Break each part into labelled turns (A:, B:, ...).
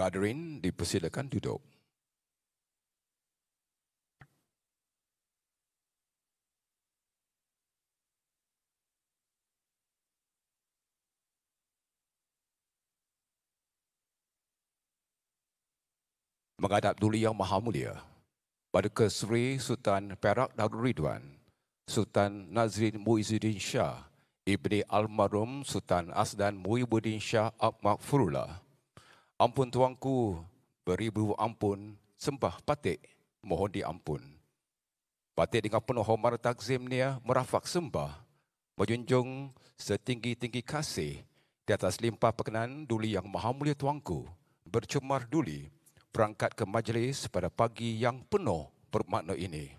A: Nazrin dipersilakan duduk. Menghadap Duli Yang Maha Mulia, Paduka Seri Sultan Perak Darul Ridwan, Sultan Nazrin Muizzuddin Shah, Ibni Almarhum Sultan Asdan Muizzuddin Shah Al-Maghfurullah. Ampun tuanku, beribu ampun, sembah patik, mohon diampun. Patik dengan penuh hormat takzimnya merafak sembah, menjunjung setinggi-tinggi kasih di atas limpah perkenan Duli Yang Maha Mulia tuanku, bercemar Duli, berangkat ke majlis pada pagi yang penuh bermakna ini.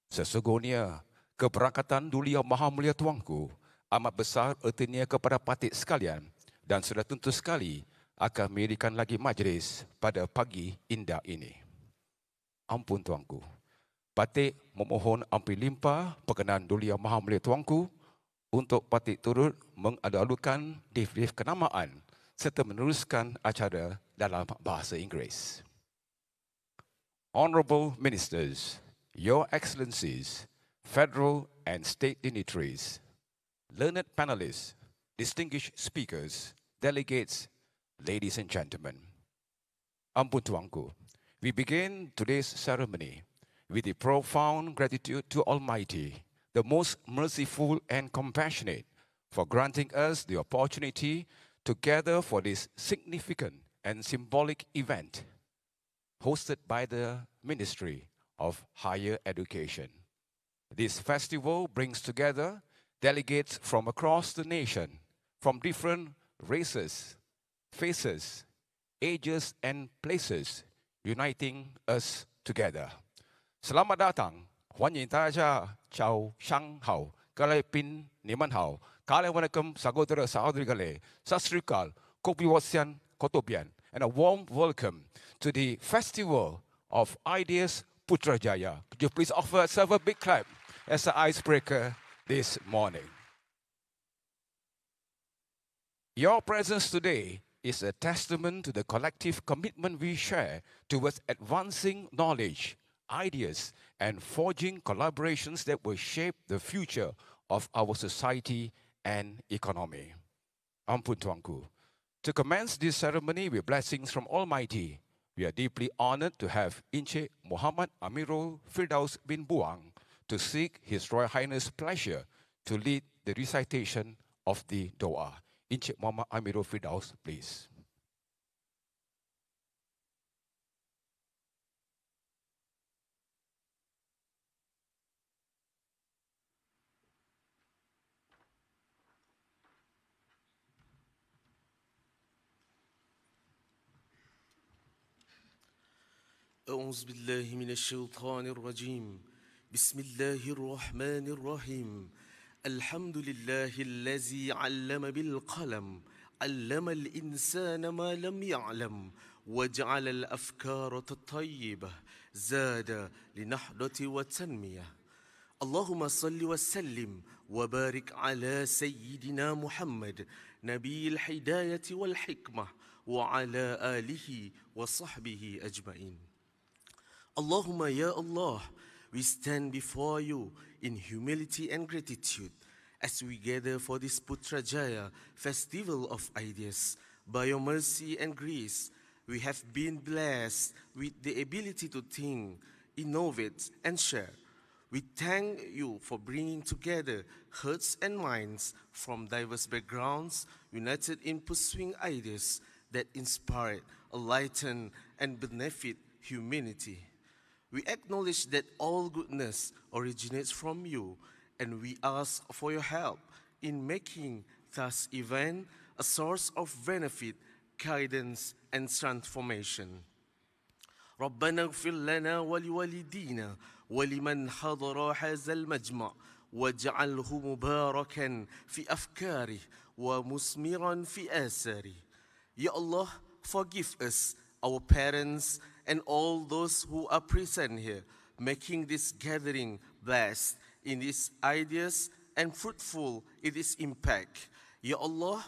A: Sesungguhnya, keberangkatan Duli Yang Maha Mulia tuanku amat besar ertinya kepada patik sekalian dan sudah tentu sekali akan mendirikan lagi majlis pada pagi indah ini. Ampun tuanku, patik memohon ampun limpah perkenan Duli Yang Maha Mulia tuanku untuk patik turut mengalu-alukan div-div kenamaan serta meneruskan acara dalam bahasa Inggeris. Honourable Ministers, Your Excellencies, Federal and State Dignitaries, learned panelists, distinguished speakers, delegates, ladies and gentlemen. Ampun tuanku, we begin today's ceremony with the profound gratitude to Almighty, the most merciful and compassionate, for granting us the opportunity to gather for this significant and symbolic event hosted by the Ministry of Higher Education. This festival brings together delegates from across the nation, from different races, faces, ages, and places, uniting us together. Selamat datang, 欢迎大家，早上好，各位宾，你们好。Assalamualaikum, saudara saudari, Sastrikal, Kopiwasian, Kotobian, and a warm welcome to the Festival of Ideas Putrajaya. Could you please offer yourself a big clap as an icebreaker this morning? Your presence today is a testament to the collective commitment we share towards advancing knowledge, ideas, and forging collaborations that will shape the future of our society and economy. Ampun tuanku. To commence this ceremony with blessings from Almighty, we are deeply honored to have Encik Muhammad Amirul Firdaus bin Buang to seek His Royal Highness' pleasure to lead the recitation of the Doa. Encik Muhammad Amirul Firdaus, please.
B: أعوذ بالله من الشيطان الرجيم بسم الله الرحمن الرحيم الحمد لله الذي علم بالقلم علم الإنسان ما لم يعلم وجعل الأفكار الطيبة زاد لنهضة وتنمية اللهم صل وسلم وبارك على سيدنا محمد نبي الهداية والحكمة وعلى آله وصحبه أجمعين Allahumma ya Allah, we stand before you in humility and gratitude as we gather for this Putrajaya Festival of Ideas. By your mercy and grace, we have been blessed with the ability to think, innovate, and share. We thank you for bringing together hearts and minds from diverse backgrounds, united in pursuing ideas that inspire, enlighten, and benefit humanity. We acknowledge that all goodness originates from you, and we ask for your help in making this event a source of benefit, guidance, and transformation. ربنا اغفر لنا ولوالدينا ولمن حضر هذا المجمع واجعله مباركا في أفكاره ومثمرا في آثاره. Ya Allah, forgive us, our parents, and all those who are present here, making this gathering blessed in its ideas and fruitful in its impact. Ya Allah,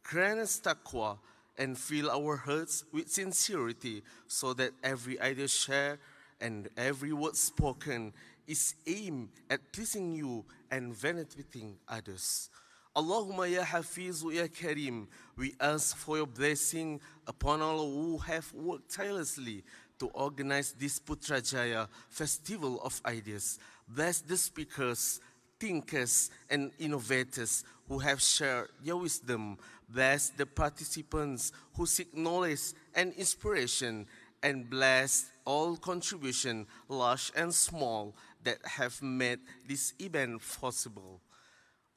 B: grant us taqwa and fill our hearts with sincerity so that every idea shared and every word spoken is aimed at pleasing you and benefiting others. Allahumma ya Hafizu ya Kareem, we ask for your blessing upon all who have worked tirelessly to organize this Putrajaya Festival of Ideas. Bless the speakers, thinkers, and innovators who have shared their wisdom. Bless the participants who seek knowledge and inspiration, and bless all contributions, large and small, that have made this event possible.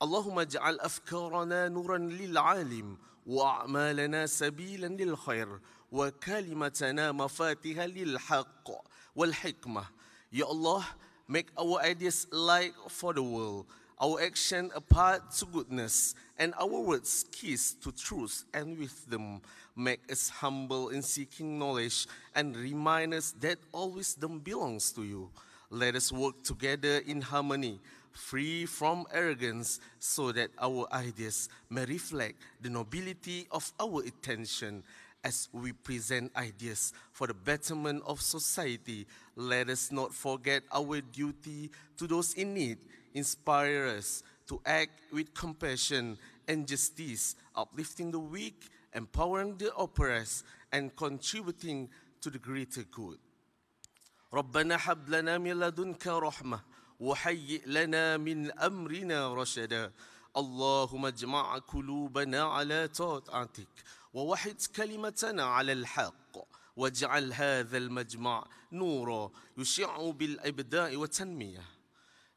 B: اللهم اجعل أفكارنا نورا للعالم وأعمالنا سبيلا للخير وكلمتنا مفاتيحا للحق والحكمة. Ya Allah, make our ideas light for the world, our action a path to goodness, and our words keys to truth and wisdom. Make us humble in seeking knowledge and remind us that all wisdom belongs to you. Let us work together in harmony, free from arrogance, so that our ideas may reflect the nobility of our intention. As we present ideas for the betterment of society, let us not forget our duty to those in need. Inspire us to act with compassion and justice, uplifting the weak, empowering the oppressed, and contributing to the greater good. ربنا هب لنا من لدنك رحمة وهيئ لنا من أمرنا رشدا. اللهم اجمع قلوبنا على طاعتك ووحد كلمتنا على الحق واجعل هذا المجمع نورا يشع بالإبداع والتنمية.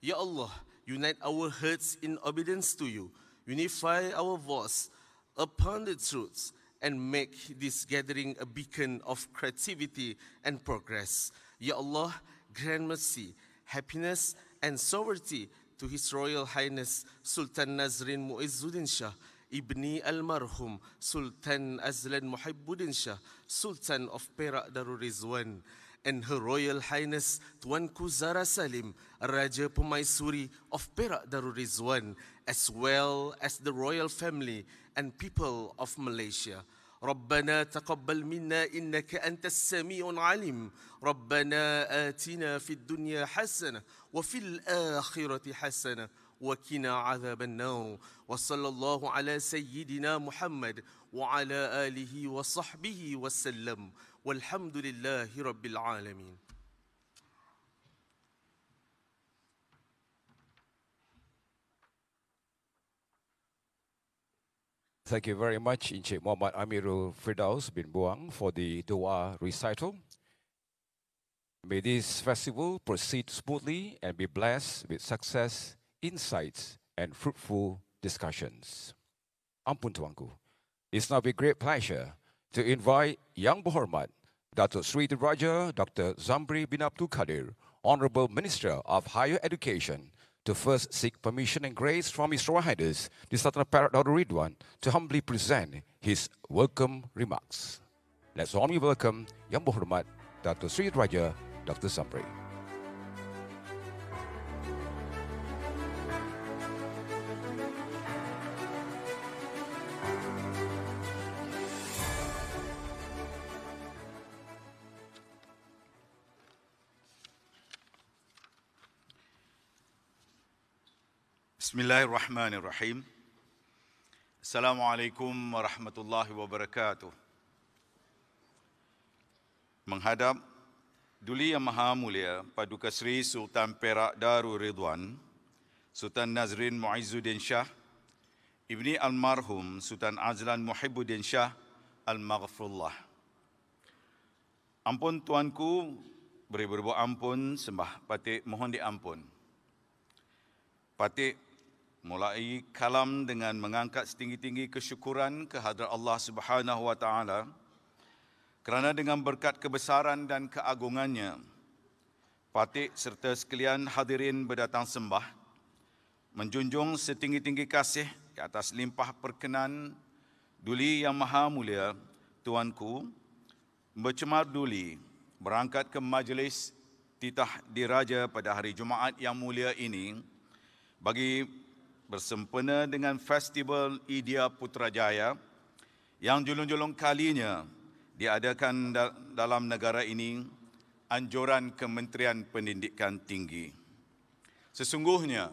B: Ya Allah, unite our hearts in obedience to you. Unify our voice upon the truths and make this gathering a beacon of creativity and progress. Ya Allah, grant mercy, happiness, and sovereignty to His Royal Highness Sultan Nazrin Muizzuddin Shah, Ibni Almarhum Sultan Azlan Muhibbuddin Shah, Sultan of Perak Darul Rizwan, and Her Royal Highness Tuanku Zara Salim, Raja Pemaisuri of Perak Darul Rizwan, as well as the royal family and people of Malaysia. ربنا تقبل منا إنك أنت السميع العليم. ربنا آتنا في الدنيا حسنة وفي الآخرة حسنة وقنا عذاب النار. وصلى الله على سيدنا محمد وعلى آله وصحبه وسلم والحمد لله رب العالمين.
A: Thank you very much, Encik Muhammad Amirul Firdaus bin Buang, for the Dua recital. May this festival proceed smoothly and be blessed with success, insights, and fruitful discussions. Ampun Tuanku. It's now a great pleasure to invite Yang Berhormat Datuk Sri Diraja Dr. Zamri bin Abdul Kadir, Honorable Minister of Higher Education, to first seek permission and grace from His Royal Highness the Sultan Perak Darul Ridwan to humbly present his welcome remarks. Let's warmly welcome Yang Berhormat Datuk Sri Diraja Dr. Zamri.
C: Bismillahirrahmanirrahim. Assalamualaikum warahmatullahi wabarakatuh. Menghadap Duli Yang Maha Mulia Paduka Seri Sultan Perak Darul Ridwan, Sultan Nazrin Muizzuddin Shah, Ibni Almarhum Sultan Azlan Muhibbuddin Shah Al-Maghfurullah. Ampun tuanku, beri berbuat ampun, sembah patik mohon diampun. Patik mulai kalam dengan mengangkat setinggi-tinggi kesyukuran kehadrat Allah Subhanahu wa taala kerana dengan berkat kebesaran dan keagungannya patik serta sekalian hadirin berdatang sembah menjunjung setinggi-tinggi kasih ke atas limpah perkenan Duli Yang Maha Mulia tuanku bercemar duli berangkat ke majlis Titah Diraja pada hari Jumaat yang mulia ini bagi bersempena dengan Festival Idea Putrajaya yang julung-julung kalinya diadakan dalam negara ini anjuran Kementerian Pendidikan Tinggi. Sesungguhnya,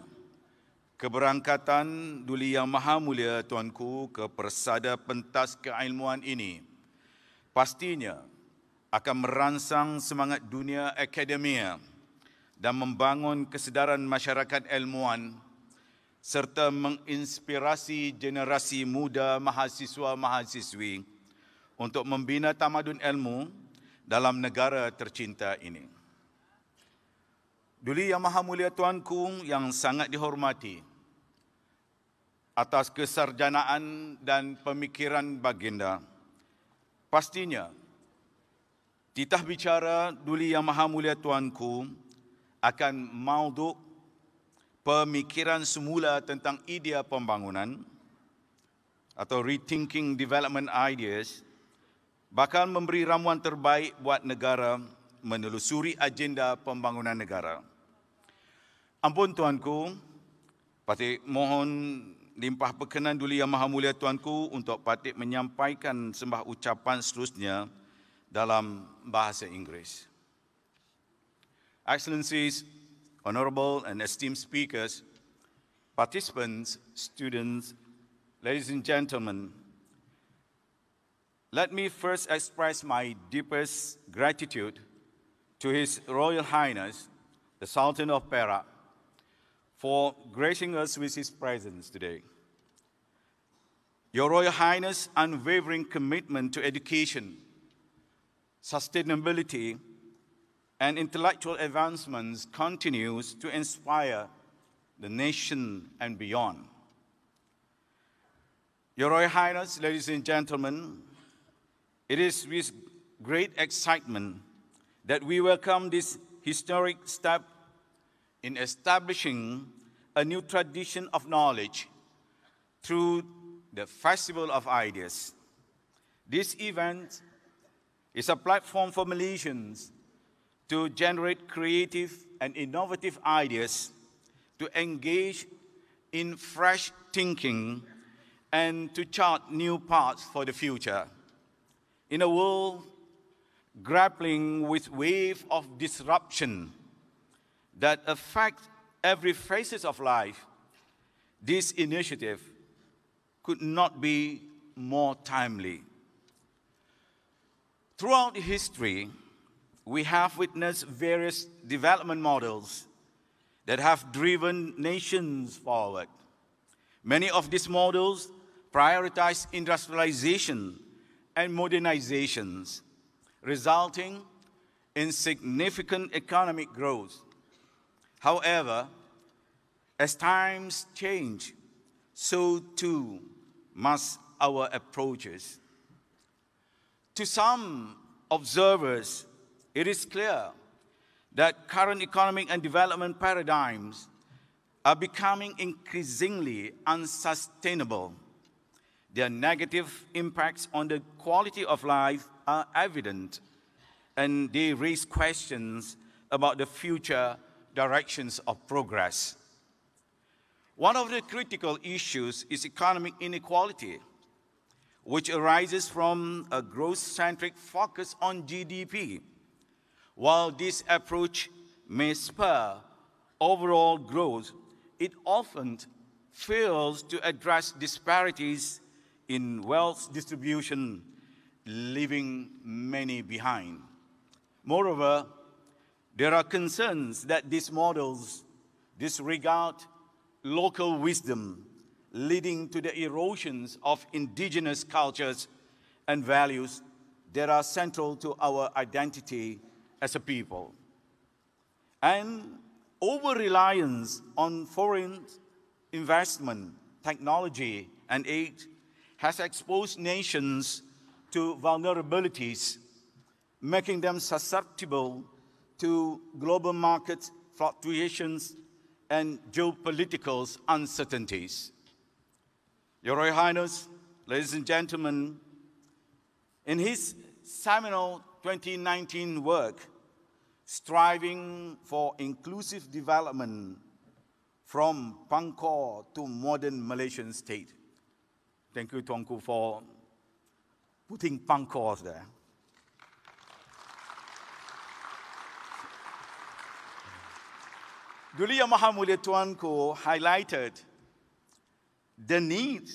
C: keberangkatan Duli Yang Maha Mulia Tuanku ke persada pentas keilmuan ini pastinya akan merangsang semangat dunia akademia dan membangun kesedaran masyarakat ilmuwan serta menginspirasi generasi muda mahasiswa-mahasiswi untuk membina tamadun ilmu dalam negara tercinta ini. Duli Yang Maha Mulia Tuanku yang sangat dihormati, atas kesarjanaan dan pemikiran baginda, pastinya titah bicara Duli Yang Maha Mulia Tuanku akan maudhu pemikiran semula tentang idea pembangunan atau rethinking development ideas bakal memberi ramuan terbaik buat negara menelusuri agenda pembangunan negara. Ampun Tuanku, Patik mohon limpah perkenan Duli Yang Maha Mulia Tuanku untuk Patik menyampaikan sembah ucapan seterusnya dalam bahasa Inggeris. Excellencies, honorable and esteemed speakers, participants, students, ladies and gentlemen, let me first express my deepest gratitude to His Royal Highness, the Sultan of Perak, for gracing us with his presence today. Your Royal Highness' unwavering commitment to education, sustainability, and intellectual advancements continues to inspire the nation and beyond. Your Royal Highness, ladies and gentlemen, it is with great excitement that we welcome this historic step in establishing a new tradition of knowledge through the Festival of Ideas. This event is a platform for Malaysians to generate creative and innovative ideas, to engage in fresh thinking, and to chart new paths for the future. In a world grappling with wave of disruption that affect every facet of life, this initiative could not be more timely. Throughout history, we have witnessed various development models that have driven nations forward. Many of these models prioritize industrialization and modernizations, resulting in significant economic growth. However, as times change, so too must our approaches. To some observers, it is clear that current economic and development paradigms are becoming increasingly unsustainable. Their negative impacts on the quality of life are evident, and they raise questions about the future directions of progress. One of the critical issues is economic inequality, which arises from a growth-centric focus on GDP. While this approach may spur overall growth, it often fails to address disparities in wealth distribution, leaving many behind. Moreover, there are concerns that these models disregard local wisdom, leading to the erosions of indigenous cultures and values that are central to our identity as a people. And over-reliance on foreign investment, technology, and aid has exposed nations to vulnerabilities, making them susceptible to global market fluctuations and geopolitical uncertainties. Your Royal Highness, ladies and gentlemen, in his seminal 2019 work, Striving for Inclusive Development from Pangkor to Modern Malaysian State. Thank you, Tuanku, for putting pangkors there. Dulu Yang Maha Mulia Tuanku highlighted the need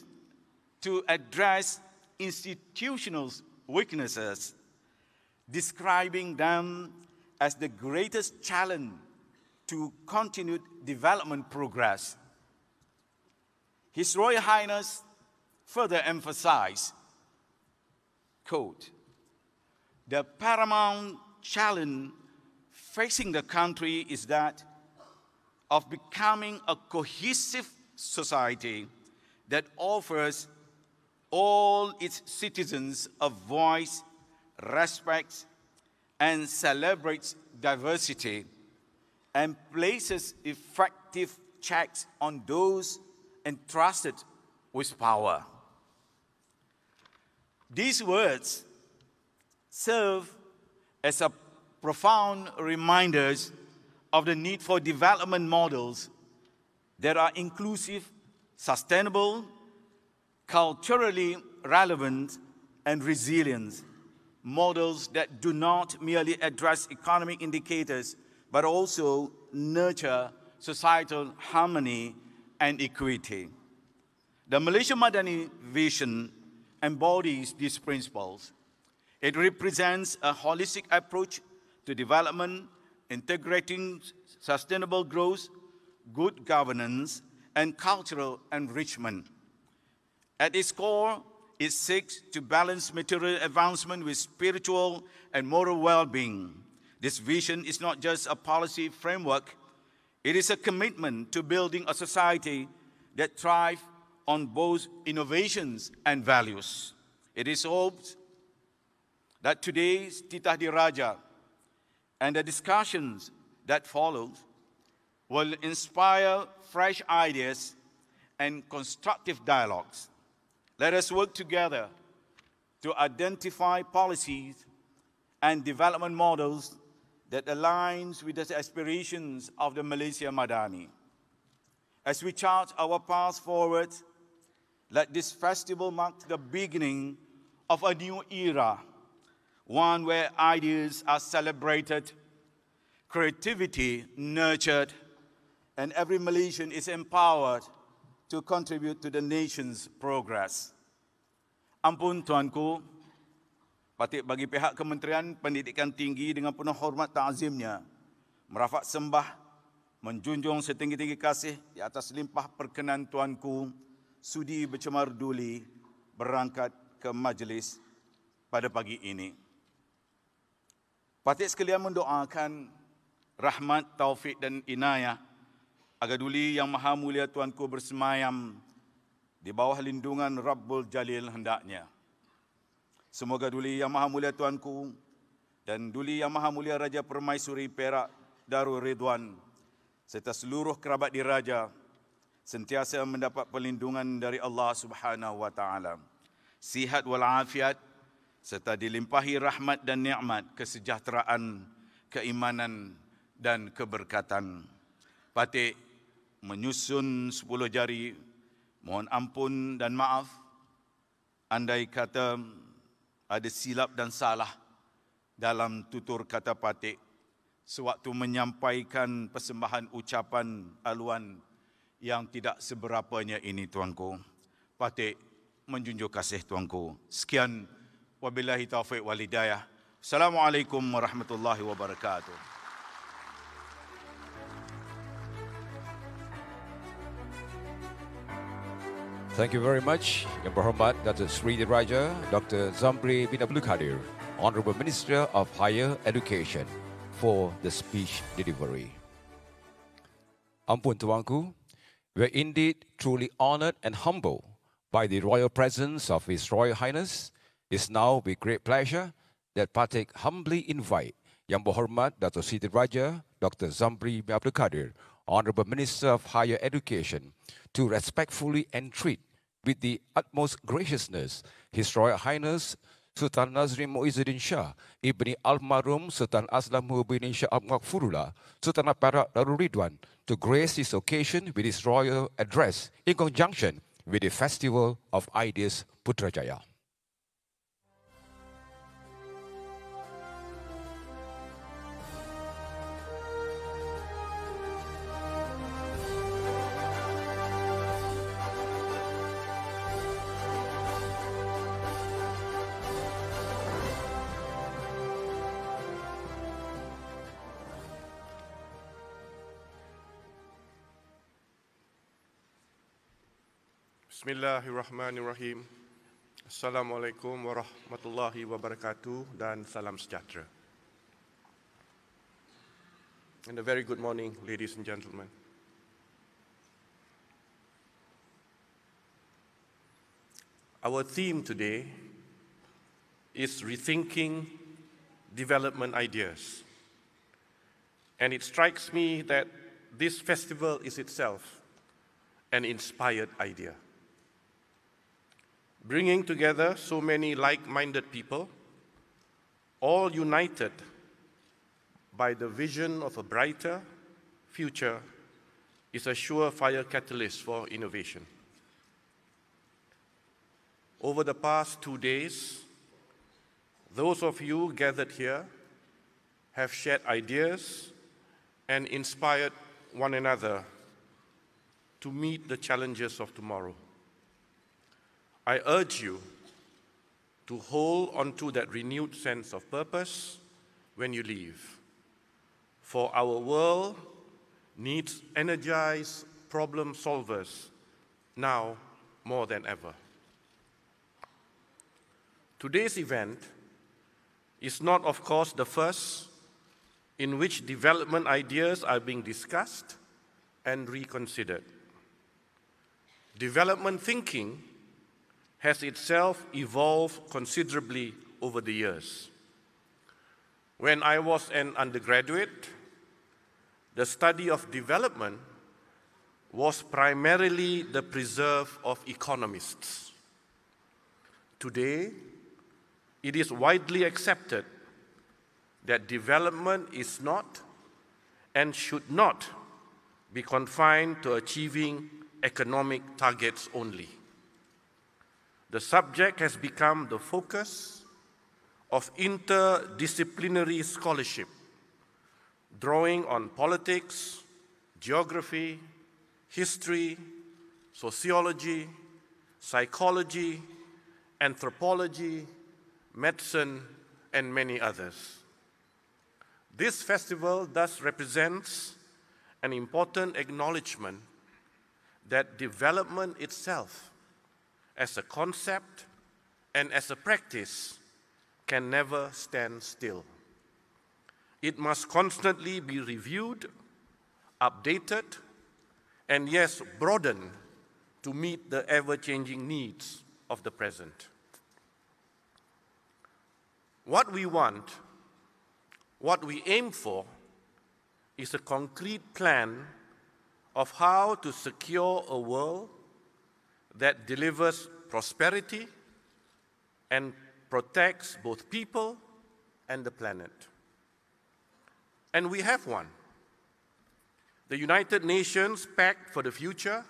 C: to address institutional weaknesses, describing them as the greatest challenge to continued development progress. His Royal Highness further emphasized, quote, "The paramount challenge facing the country is that of becoming a cohesive society that offers all its citizens a voice, respects, and celebrates diversity, and places effective checks on those entrusted with power." These words serve as a profound reminders of the need for development models that are inclusive, sustainable, culturally relevant, and resilient. Models that do not merely address economic indicators, but also nurture societal harmony and equity. The Malaysia Madani vision embodies these principles. It represents a holistic approach to development, integrating sustainable growth, good governance, and cultural enrichment. At its core, it seeks to balance material advancement with spiritual and moral well-being. This vision is not just a policy framework, it is a commitment to building a society that thrives on both innovations and values. It is hoped that today's Titah Diraja and the discussions that follow will inspire fresh ideas and constructive dialogues. Let us work together to identify policies and development models that aligns with the aspirations of the Malaysia Madani. As we chart our path forward, let this festival mark the beginning of a new era, one where ideas are celebrated, creativity nurtured, and every Malaysian is empowered to contribute to the nation's progress. Ampun Tuanku, patut bagi pihak Kementerian Pendidikan Tinggi dengan penuh hormat ta'zimnya, merafak sembah, menjunjung setinggi-tinggi kasih di atas limpah perkenan Tuanku sudi bercemar duli berangkat ke majlis pada pagi ini. Patut sekalian mendoakan rahmat, taufik dan inayah agar duli Yang Maha Mulia Tuanku bersemayam di bawah lindungan Rabbul Jalil hendaknya. Semoga duli Yang Maha Mulia Tuanku dan duli Yang Maha Mulia Raja Permaisuri Perak Darul Ridwan serta seluruh kerabat diraja sentiasa mendapat perlindungan dari Allah Subhanahu wa taala, sihat walafiat serta dilimpahi rahmat dan nikmat, kesejahteraan, keimanan dan keberkatan. Patut menyusun 10 jari, mohon ampun dan maaf andai kata ada silap dan salah dalam tutur kata patut sewaktu menyampaikan persembahan ucapan aluan yang tidak seberapanya ini Tuanku. Patut menjunjung kasih Tuanku. Sekian, wabillahi taufiq wal hidayah. Assalamualaikum warahmatullahi wabarakatuh.
A: Thank you very much, Yang Berhormat Dr. Sri Diraja, Dr. Zambri bin Abdul Qadir, Honorable Minister of Higher Education, for the speech delivery. Ampun Tuanku, we are indeed truly honored and humbled by the royal presence of His Royal Highness. It's now with great pleasure that Patek humbly invite Yang Berhormat Dr. Sri Diraja, Dr. Zambri bin Abdul Qadir, Honorable Minister of Higher Education, to respectfully entreat with the utmost graciousness His Royal Highness Sultan Nazrin Muizzuddin Shah, Ibni Almarhum Sultan Aslamu bin Shah Al-Maghfurullah, Sultan Perak Darul Ridwan, to grace this occasion with his royal address in conjunction with the Festival of Ideas Putrajaya.
D: Bismillahirrahmanirrahim. Assalamualaikum warahmatullahi wabarakatuh dan salam sejahtera. And a very good morning, ladies and gentlemen. Our theme today is rethinking development ideas. And it strikes me that this festival is itself an inspired idea. Bringing together so many like-minded people, all united by the vision of a brighter future, is a surefire catalyst for innovation. Over the past 2 days, those of you gathered here have shared ideas and inspired one another to meet the challenges of tomorrow. I urge you to hold onto that renewed sense of purpose when you leave. For our world needs energized problem solvers now more than ever. Today's event is not, of course, the first in which development ideas are being discussed and reconsidered. Development thinking has itself evolved considerably over the years. When I was an undergraduate, the study of development was primarily the preserve of economists. Today, it is widely accepted that development is not and should not be confined to achieving economic targets only. The subject has become the focus of interdisciplinary scholarship, drawing on politics, geography, history, sociology, psychology, anthropology, medicine, and many others. This festival thus represents an important acknowledgement that development itself, as a concept and as a practice, can never stand still. It must constantly be reviewed, updated, and yes, broadened to meet the ever-changing needs of the present. What we want, what we aim for, is a concrete plan of how to secure a world that delivers prosperity and protects both people and the planet. And we have one. The United Nations Pact for the Future,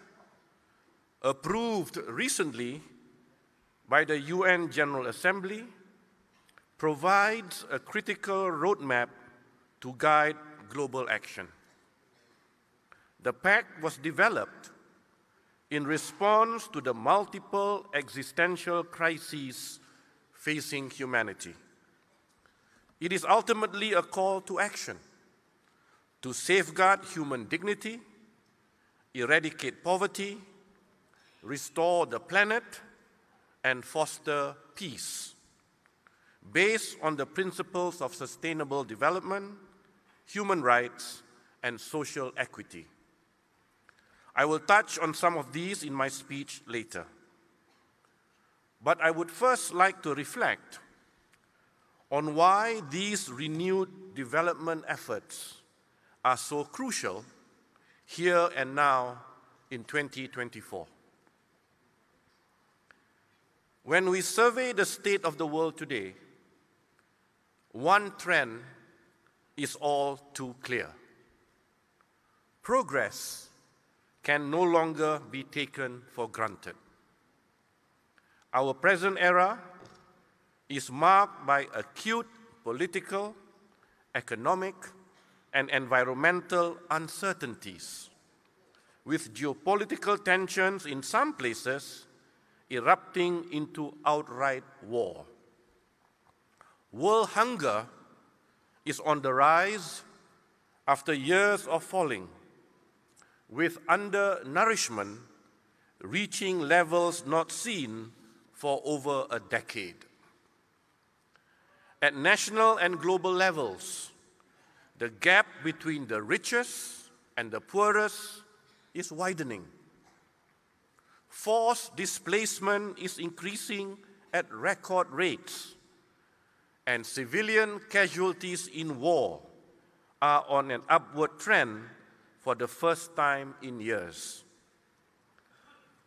D: approved recently by the UN General Assembly, provides a critical roadmap to guide global action. The pact was developed in response to the multiple existential crises facing humanity. It is ultimately a call to action to safeguard human dignity, eradicate poverty, restore the planet, and foster peace, based on the principles of sustainable development, human rights, and social equity. I will touch on some of these in my speech later. But I would first like to reflect on why these renewed development efforts are so crucial here and now in 2024. When we survey the state of the world today, one trend is all too clear. Progress can no longer be taken for granted. Our present era is marked by acute political, economic, and environmental uncertainties, with geopolitical tensions in some places erupting into outright war. World hunger is on the rise after years of falling, with undernourishment reaching levels not seen for over a decade. At national and global levels, the gap between the richest and the poorest is widening. Forced displacement is increasing at record rates, and civilian casualties in war are on an upward trend for the first time in years.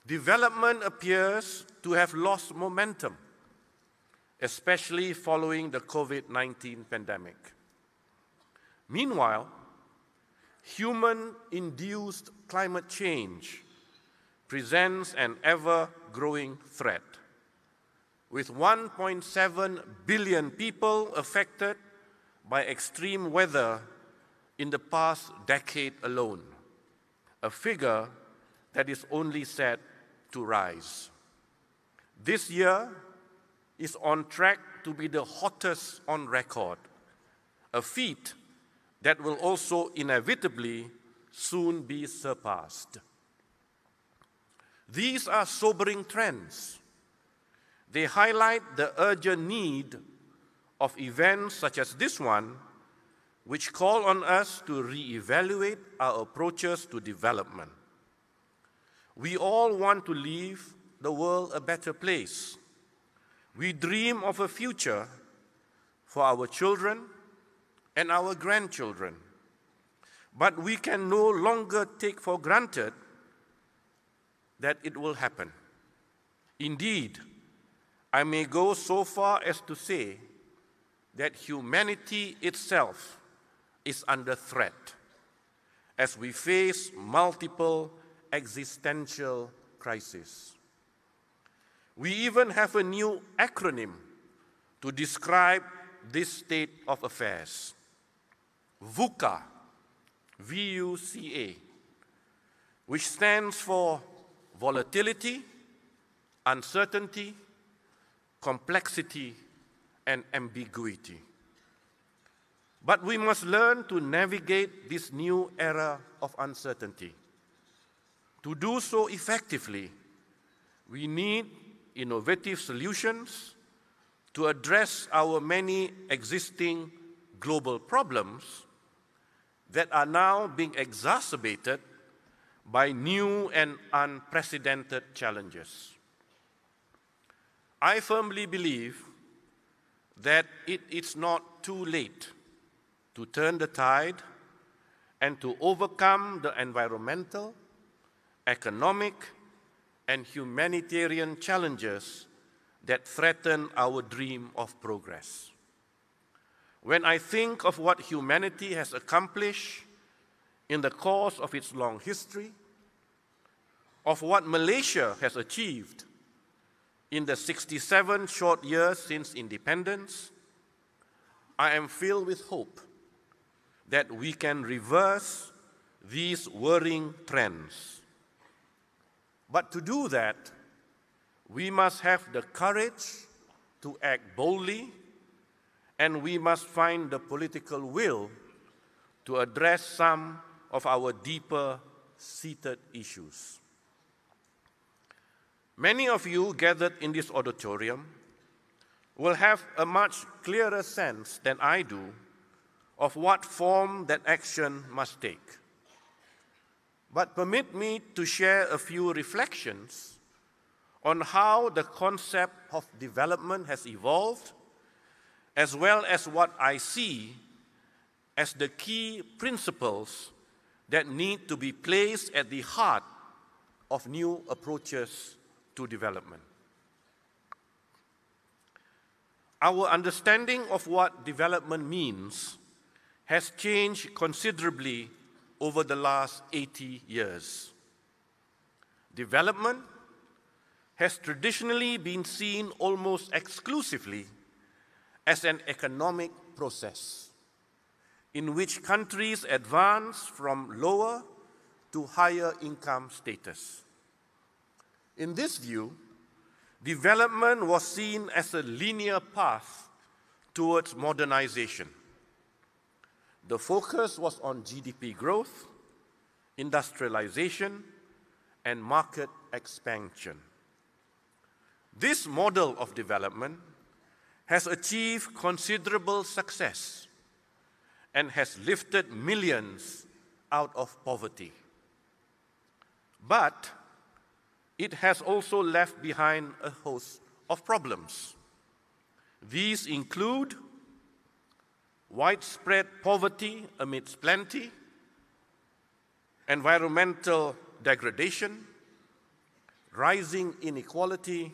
D: Development appears to have lost momentum, especially following the COVID-19 pandemic. Meanwhile, human-induced climate change presents an ever-growing threat, with 1.7 billion people affected by extreme weather in the past decade alone, a figure that is only set to rise. This year is on track to be the hottest on record, a feat that will also inevitably soon be surpassed. These are sobering trends. They highlight the urgent need of events such as this one, which call on us to reevaluate our approaches to development. We all want to leave the world a better place. We dream of a future for our children and our grandchildren. But we can no longer take for granted that it will happen. Indeed, I may go so far as to say that humanity itself is under threat as we face multiple existential crises. We even have a new acronym to describe this state of affairs: VUCA, V-U-C-A, which stands for volatility, uncertainty, complexity, and ambiguity. But we must learn to navigate this new era of uncertainty. To do so effectively, we need innovative solutions to address our many existing global problems that are now being exacerbated by new and unprecedented challenges. I firmly believe that it is not too late to turn the tide and to overcome the environmental, economic, and humanitarian challenges that threaten our dream of progress. When I think of what humanity has accomplished in the course of its long history, of what Malaysia has achieved in the 67 short years since independence, I am filled with hope that we can reverse these worrying trends. But to do that, we must have the courage to act boldly, and we must find the political will to address some of our deeper-seated issues. Many of you gathered in this auditorium will have a much clearer sense than I do of what form that action must take. But permit me to share a few reflections on how the concept of development has evolved, as well as what I see as the key principles that need to be placed at the heart of new approaches to development. Our understanding of what development means has changed considerably over the last 80 years. Development has traditionally been seen almost exclusively as an economic process in which countries advance from lower to higher income status. In this view, development was seen as a linear path towards modernization. The focus was on GDP growth, industrialization, and market expansion. This model of development has achieved considerable success and has lifted millions out of poverty. But it has also left behind a host of problems. These include widespread poverty amidst plenty, environmental degradation, rising inequality,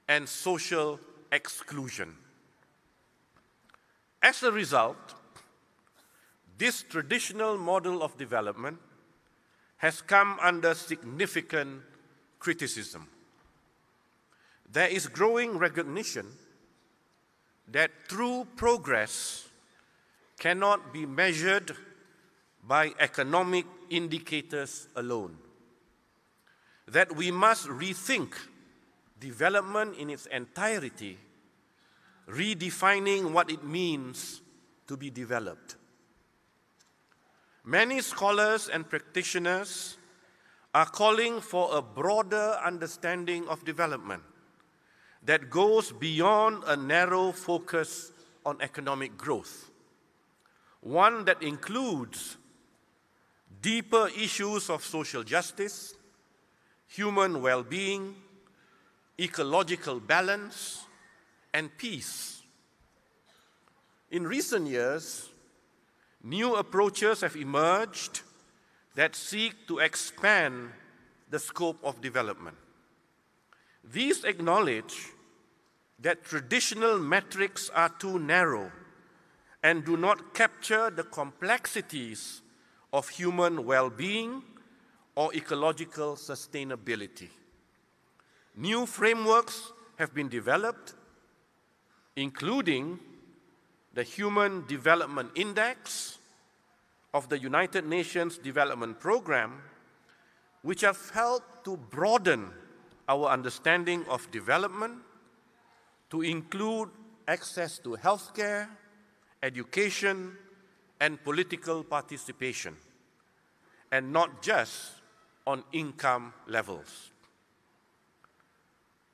D: and social exclusion. As a result, this traditional model of development has come under significant criticism. There is growing recognition that true progress cannot be measured by economic indicators alone, that we must rethink development in its entirety, redefining what it means to be developed. Many scholars and practitioners are calling for a broader understanding of development that goes beyond a narrow focus on economic growth, one that includes deeper issues of social justice, human well-being, ecological balance, and peace. In recent years, new approaches have emerged that seek to expand the scope of development. These acknowledge that traditional metrics are too narrow and do not capture the complexities of human well-being or ecological sustainability. New frameworks have been developed, including the Human Development Index of the United Nations Development Programme, which have helped to broaden our understanding of development to include access to healthcare, education, and political participation, and not just on income levels.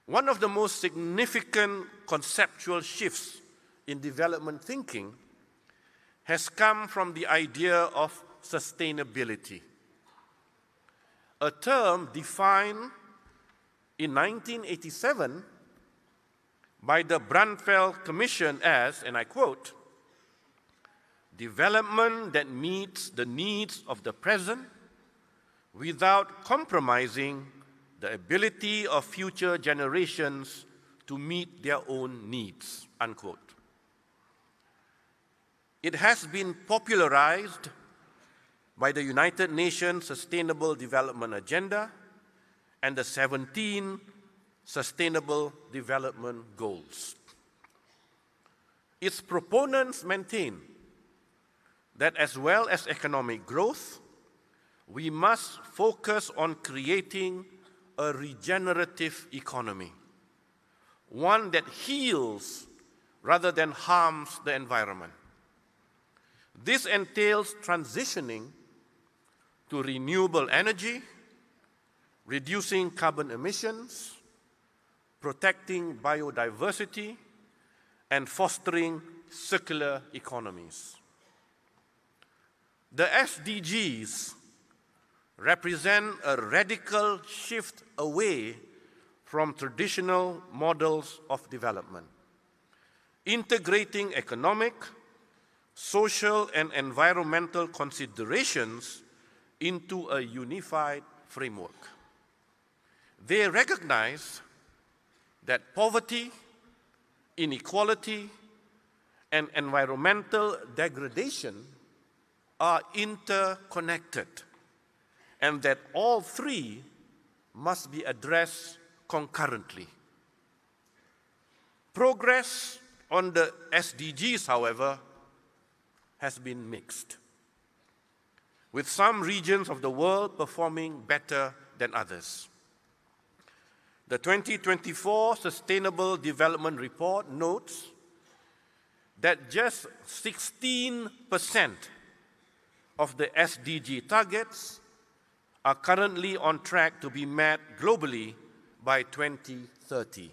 D: One of the most significant conceptual shifts in development thinking has come from the idea of sustainability, a term defined in 1987 by the Brundtland Commission as, and I quote, "development that meets the needs of the present without compromising the ability of future generations to meet their own needs," unquote. It has been popularized by the United Nations Sustainable Development Agenda and the 17 Sustainable Development Goals. Its proponents maintain that as well as economic growth, we must focus on creating a regenerative economy, one that heals rather than harms the environment. This entails transitioning to renewable energy, reducing carbon emissions, protecting biodiversity, and fostering circular economies. The SDGs represent a radical shift away from traditional models of development, integrating economic, social, and environmental considerations into a unified framework. They recognize that poverty, inequality, and environmental degradation are interconnected, and that all three must be addressed concurrently. Progress on the SDGs, however, has been mixed, with some regions of the world performing better than others. The 2024 Sustainable Development Report notes that just 16% of the SDG targets are currently on track to be met globally by 2030,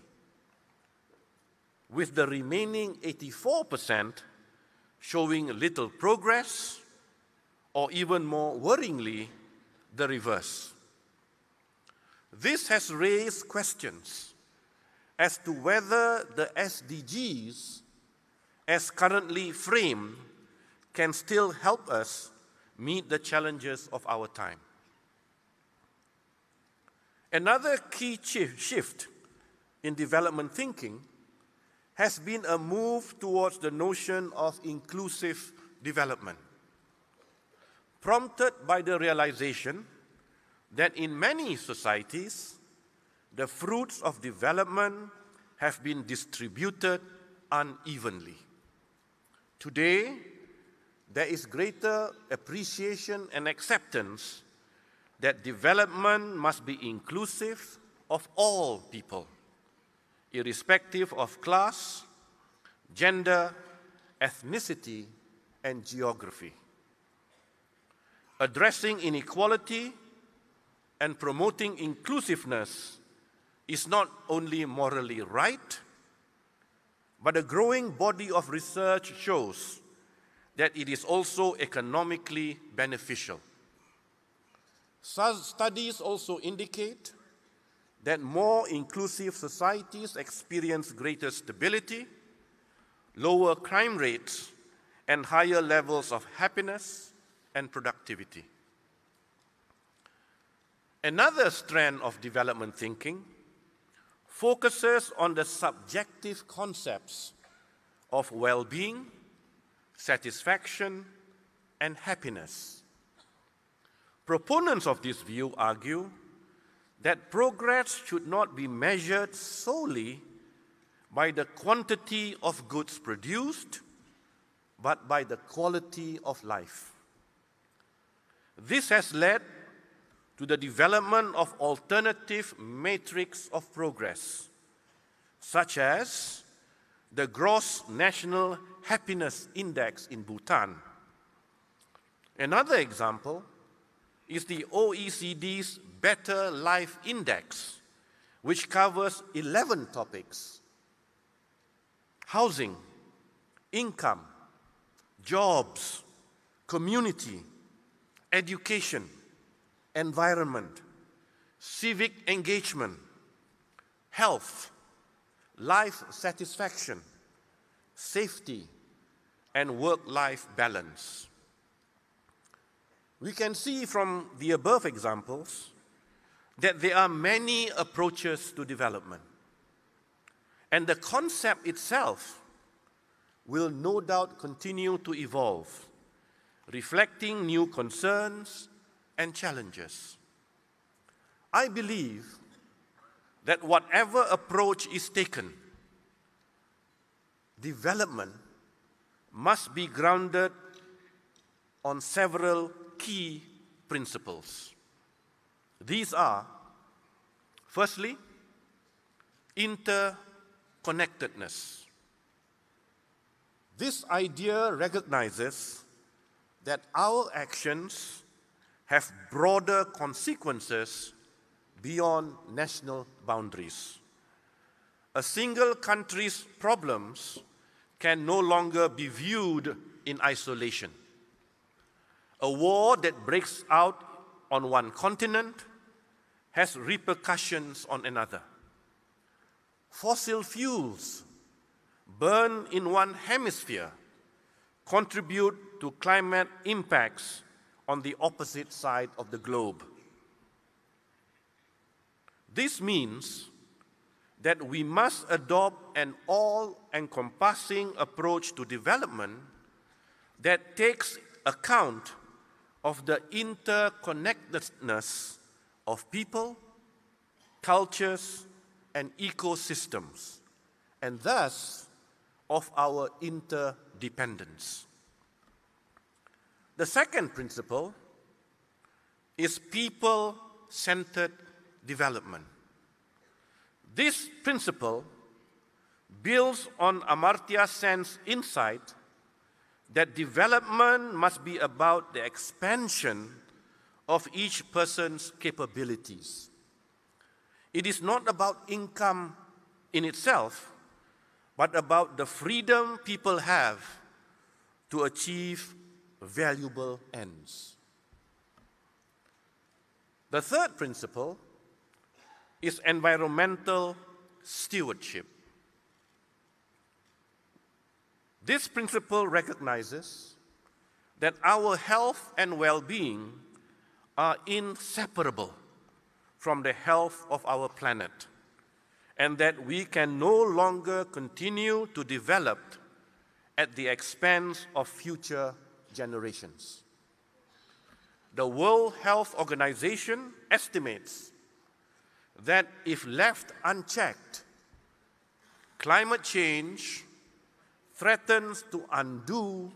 D: with the remaining 84% showing little progress, or even more worryingly, the reverse. This has raised questions as to whether the SDGs, as currently framed, can still help us meet the challenges of our time. Another key shift in development thinking has been a move towards the notion of inclusive development, prompted by the realization that in many societies, the fruits of development have been distributed unevenly. Today, there is greater appreciation and acceptance that development must be inclusive of all people, irrespective of class, gender, ethnicity, and geography. Addressing inequality and promoting inclusiveness is not only morally right, but a growing body of research shows that it is also economically beneficial. Studies also indicate that more inclusive societies experience greater stability, lower crime rates, and higher levels of happiness and productivity. Another strand of development thinking focuses on the subjective concepts of well-being, satisfaction, and happiness. Proponents of this view argue that progress should not be measured solely by the quantity of goods produced, but by the quality of life. This has led to the development of alternative metrics of progress, such as the Gross National Happiness Index in Bhutan. Another example is the OECD's Better Life Index, which covers 11 topics: housing, income, jobs, community, education, environment, civic engagement, health, life satisfaction, safety, and work-life balance. We can see from the above examples that there are many approaches to development, and the concept itself will no doubt continue to evolve, reflecting new concerns and challenges. I believe that whatever approach is taken, development must be grounded on several key principles. These are, firstly, interconnectedness. This idea recognizes that our actions have broader consequences beyond national boundaries. A single country's problems can no longer be viewed in isolation. A war that breaks out on one continent has repercussions on another. Fossil fuels burned in one hemisphere contribute to climate impacts on the opposite side of the globe. This means that we must adopt an all-encompassing approach to development that takes account of the interconnectedness of people, cultures, and ecosystems, and thus of our interdependence. The second principle is people-centered development. This principle builds on Amartya Sen's insight that development must be about the expansion of each person's capabilities. It is not about income in itself, but about the freedom people have to achieve valuable ends. The third principle is environmental stewardship. This principle recognizes that our health and well-being are inseparable from the health of our planet, and that we can no longer continue to develop at the expense of future generations. The World Health Organization estimates that if left unchecked, climate change threatens to undo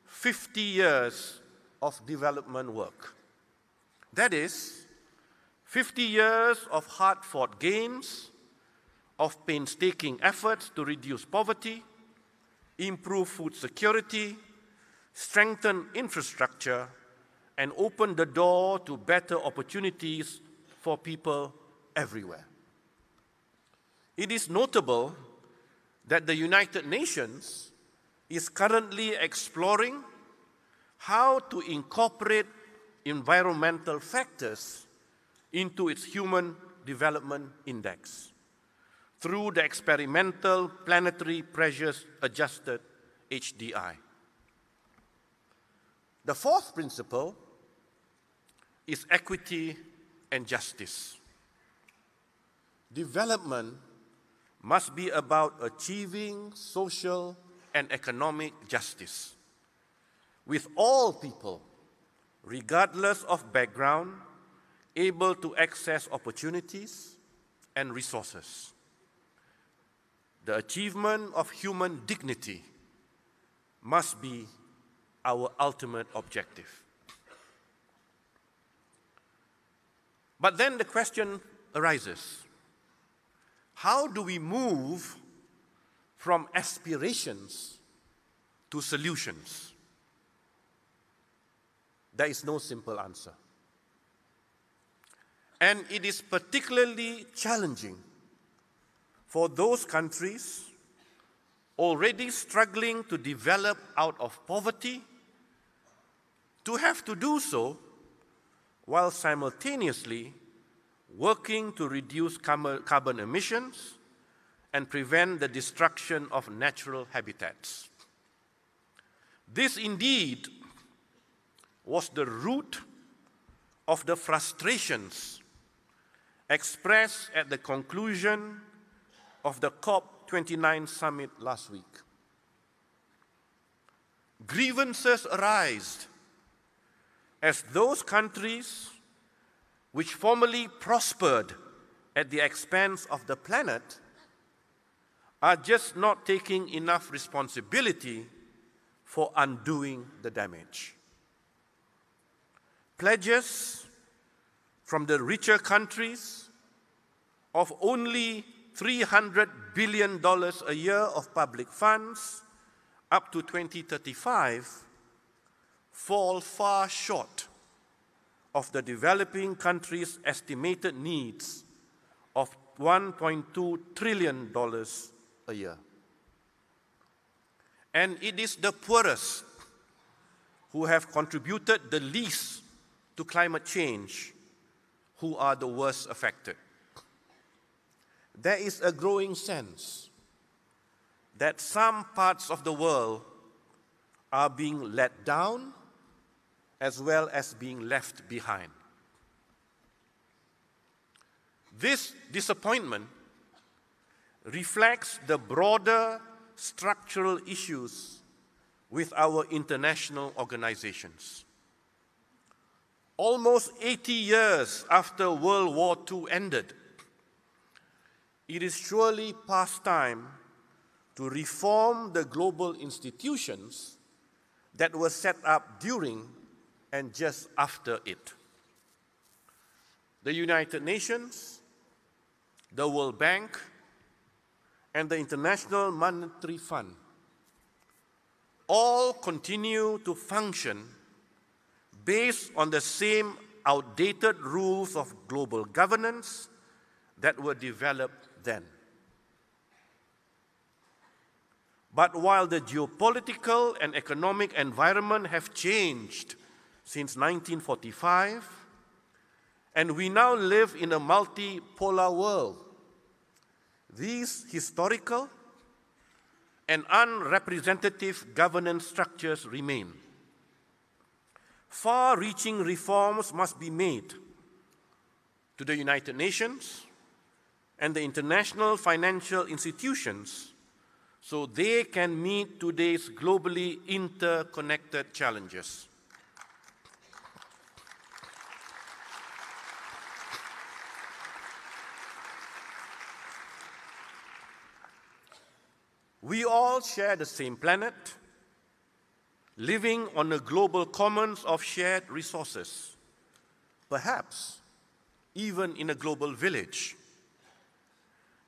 D: 50 years of development work. That is, 50 years of hard-fought gains, of painstaking efforts to reduce poverty, improve food security, strengthen infrastructure, and open the door to better opportunities for people everywhere. It is notable that the United Nations is currently exploring how to incorporate environmental factors into its Human Development Index through the Experimental Planetary Pressures Adjusted HDI. The fourth principle is equity and justice. Development must be about achieving social and economic justice, with all people, regardless of background, able to access opportunities and resources. The achievement of human dignity must be our ultimate objective. But then the question arises, how do we move from aspirations to solutions? There is no simple answer. And it is particularly challenging for those countries already struggling to develop out of poverty to have to do so while simultaneously working to reduce carbon emissions and prevent the destruction of natural habitats. This indeed was the root of the frustrations expressed at the conclusion of the COP29 summit last week. Grievances arise as those countries which formerly prospered at the expense of the planet are just not taking enough responsibility for undoing the damage. Pledges from the richer countries of only $300 billion a year of public funds up to 2035 fall far short of the developing countries' estimated needs of $1.2 trillion a year. And it is the poorest who have contributed the least to climate change who are the worst affected. There is a growing sense that some parts of the world are being let down as well as being left behind. This disappointment reflects the broader structural issues with our international organizations. Almost 80 years after World War II ended, it is surely past time to reform the global institutions that were set up during and just after it. The United Nations, the World Bank, and the International Monetary Fund all continue to function based on the same outdated rules of global governance that were developed then. But while the geopolitical and economic environment have changed since 1945, and we now live in a multipolar world, these historical and unrepresentative governance structures remain. Far-reaching reforms must be made to the United Nations and the international financial institutions so they can meet today's globally interconnected challenges. We all share the same planet, living on a global commons of shared resources, perhaps even in a global village.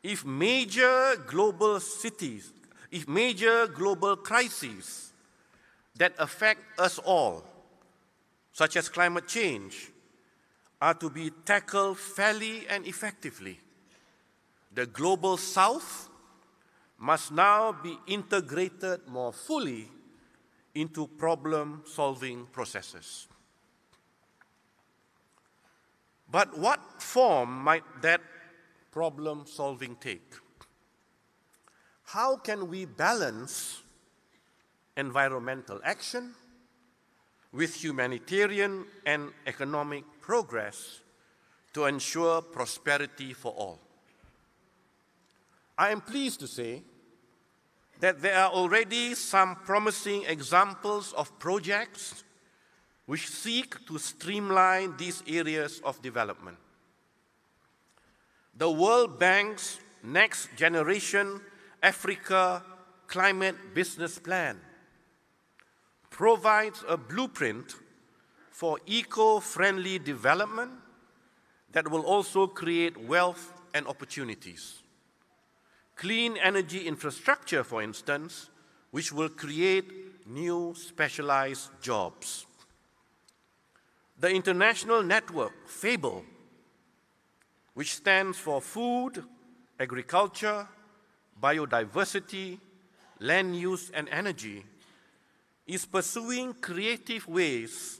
D: If major global crises that affect us all, such as climate change, are to be tackled fairly and effectively, the Global South must now be integrated more fully into problem-solving processes. But what form might that problem-solving take? How can we balance environmental action with humanitarian and economic progress to ensure prosperity for all? I am pleased to say that there are already some promising examples of projects which seek to streamline these areas of development. The World Bank's Next Generation Africa Climate Business Plan provides a blueprint for eco-friendly development that will also create wealth and opportunities. Clean energy infrastructure, for instance, which will create new specialized jobs. The international network, FABLE, which stands for Food, Agriculture, Biodiversity, Land Use and Energy, is pursuing creative ways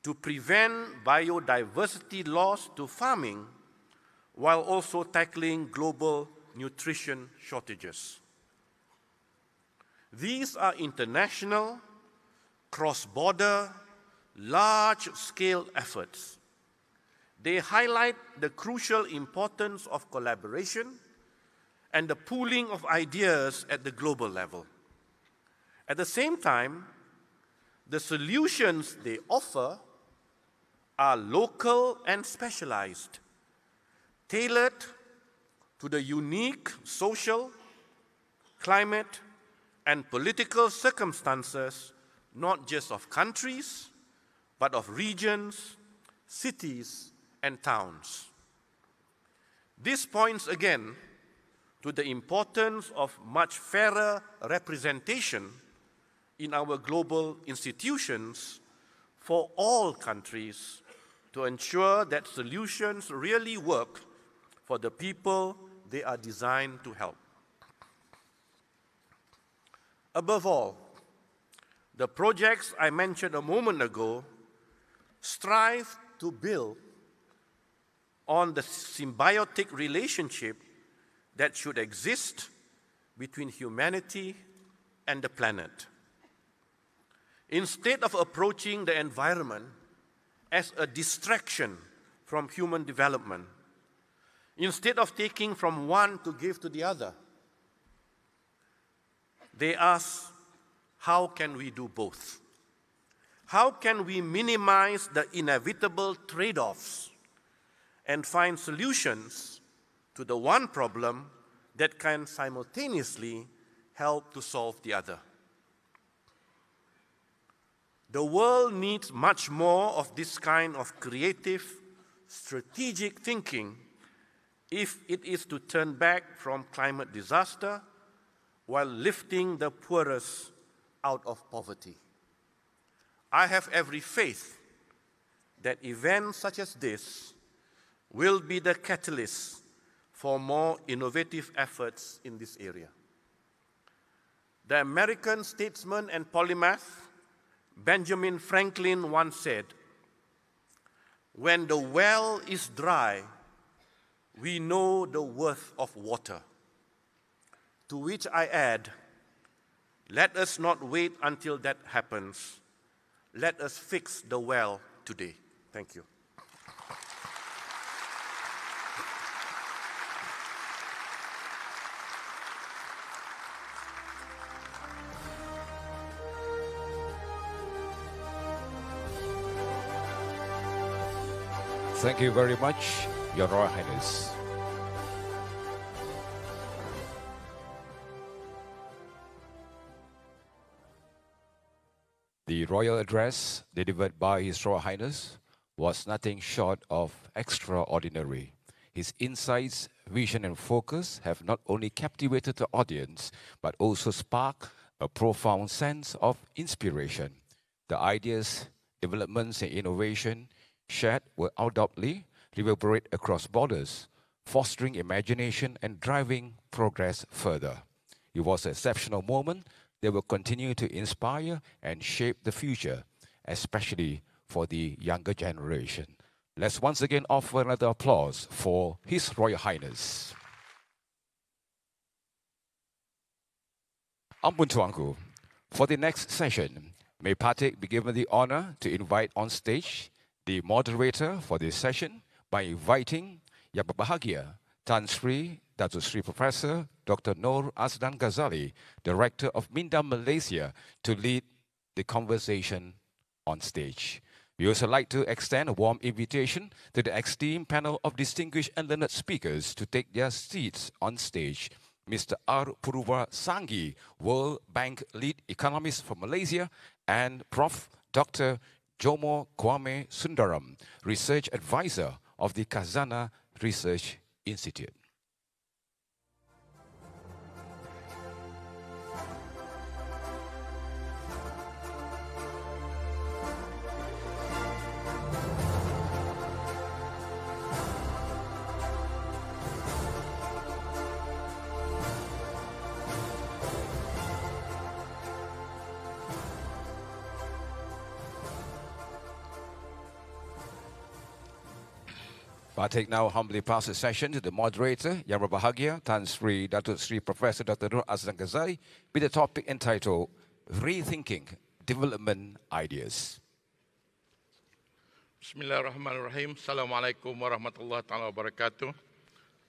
D: to prevent biodiversity loss to farming while also tackling global nutrition shortages. These are international, cross-border, large-scale efforts. They highlight the crucial importance of collaboration and the pooling of ideas at the global level. At the same time, the solutions they offer are local and specialized, tailored to the unique social, climate, and political circumstances, not just of countries, but of regions, cities, and towns. This points again to the importance of much fairer representation in our global institutions for all countries to ensure that solutions really work for the people they are designed to help. Above all, the projects I mentioned a moment ago strive to build on the symbiotic relationship that should exist between humanity and the planet. Instead of approaching the environment as a distraction from human development, instead of taking from one to give to the other, they ask, how can we do both? How can we minimize the inevitable trade-offs and find solutions to the one problem that can simultaneously help to solve the other? The world needs much more of this kind of creative, strategic thinking if it is to turn back from climate disaster while lifting the poorest out of poverty. I have every faith that events such as this will be the catalyst for more innovative efforts in this area. The American statesman and polymath Benjamin Franklin once said, "When the well is dry, we know the worth of water." To which I add, let us not wait until that happens. Let us fix the well today. Thank you.
A: Thank you very much, Your Royal Highness. The royal address delivered by His Royal Highness was nothing short of extraordinary. His insights, vision and focus have not only captivated the audience, but also sparked a profound sense of inspiration. The ideas, developments and innovation shared will undoubtedly reverberate across borders, fostering imagination and driving progress further. It was an exceptional moment that will continue to inspire and shape the future, especially for the younger generation. Let's once again offer another applause for His Royal Highness. Ampun Tuanku, for the next session, may Patik be given the honor to invite on stage the moderator for this session by inviting Yang Berbahagia Tan Sri Datuk Sri Professor Dr. Noor Azlan Ghazali, Director of Minda Malaysia, to lead the conversation on stage. We also like to extend a warm invitation to the esteemed panel of distinguished and learned speakers to take their seats on stage. Mr. R. Purwa Sanghi, World Bank Lead Economist for Malaysia, and Prof. Dr. Jomo Kwame Sundaram, Research Advisor of the Khazanah Research Institute. Patik now humbly pass the session to the moderator, Yang Berbahagia Tan Sri Datuk Sri Professor Dr. Noor Azlan Ghazali, with the topic entitled Rethinking Development Ideas.
E: Bismillahirrahmanirrahim. Assalamualaikum warahmatullahi taala wabarakatuh.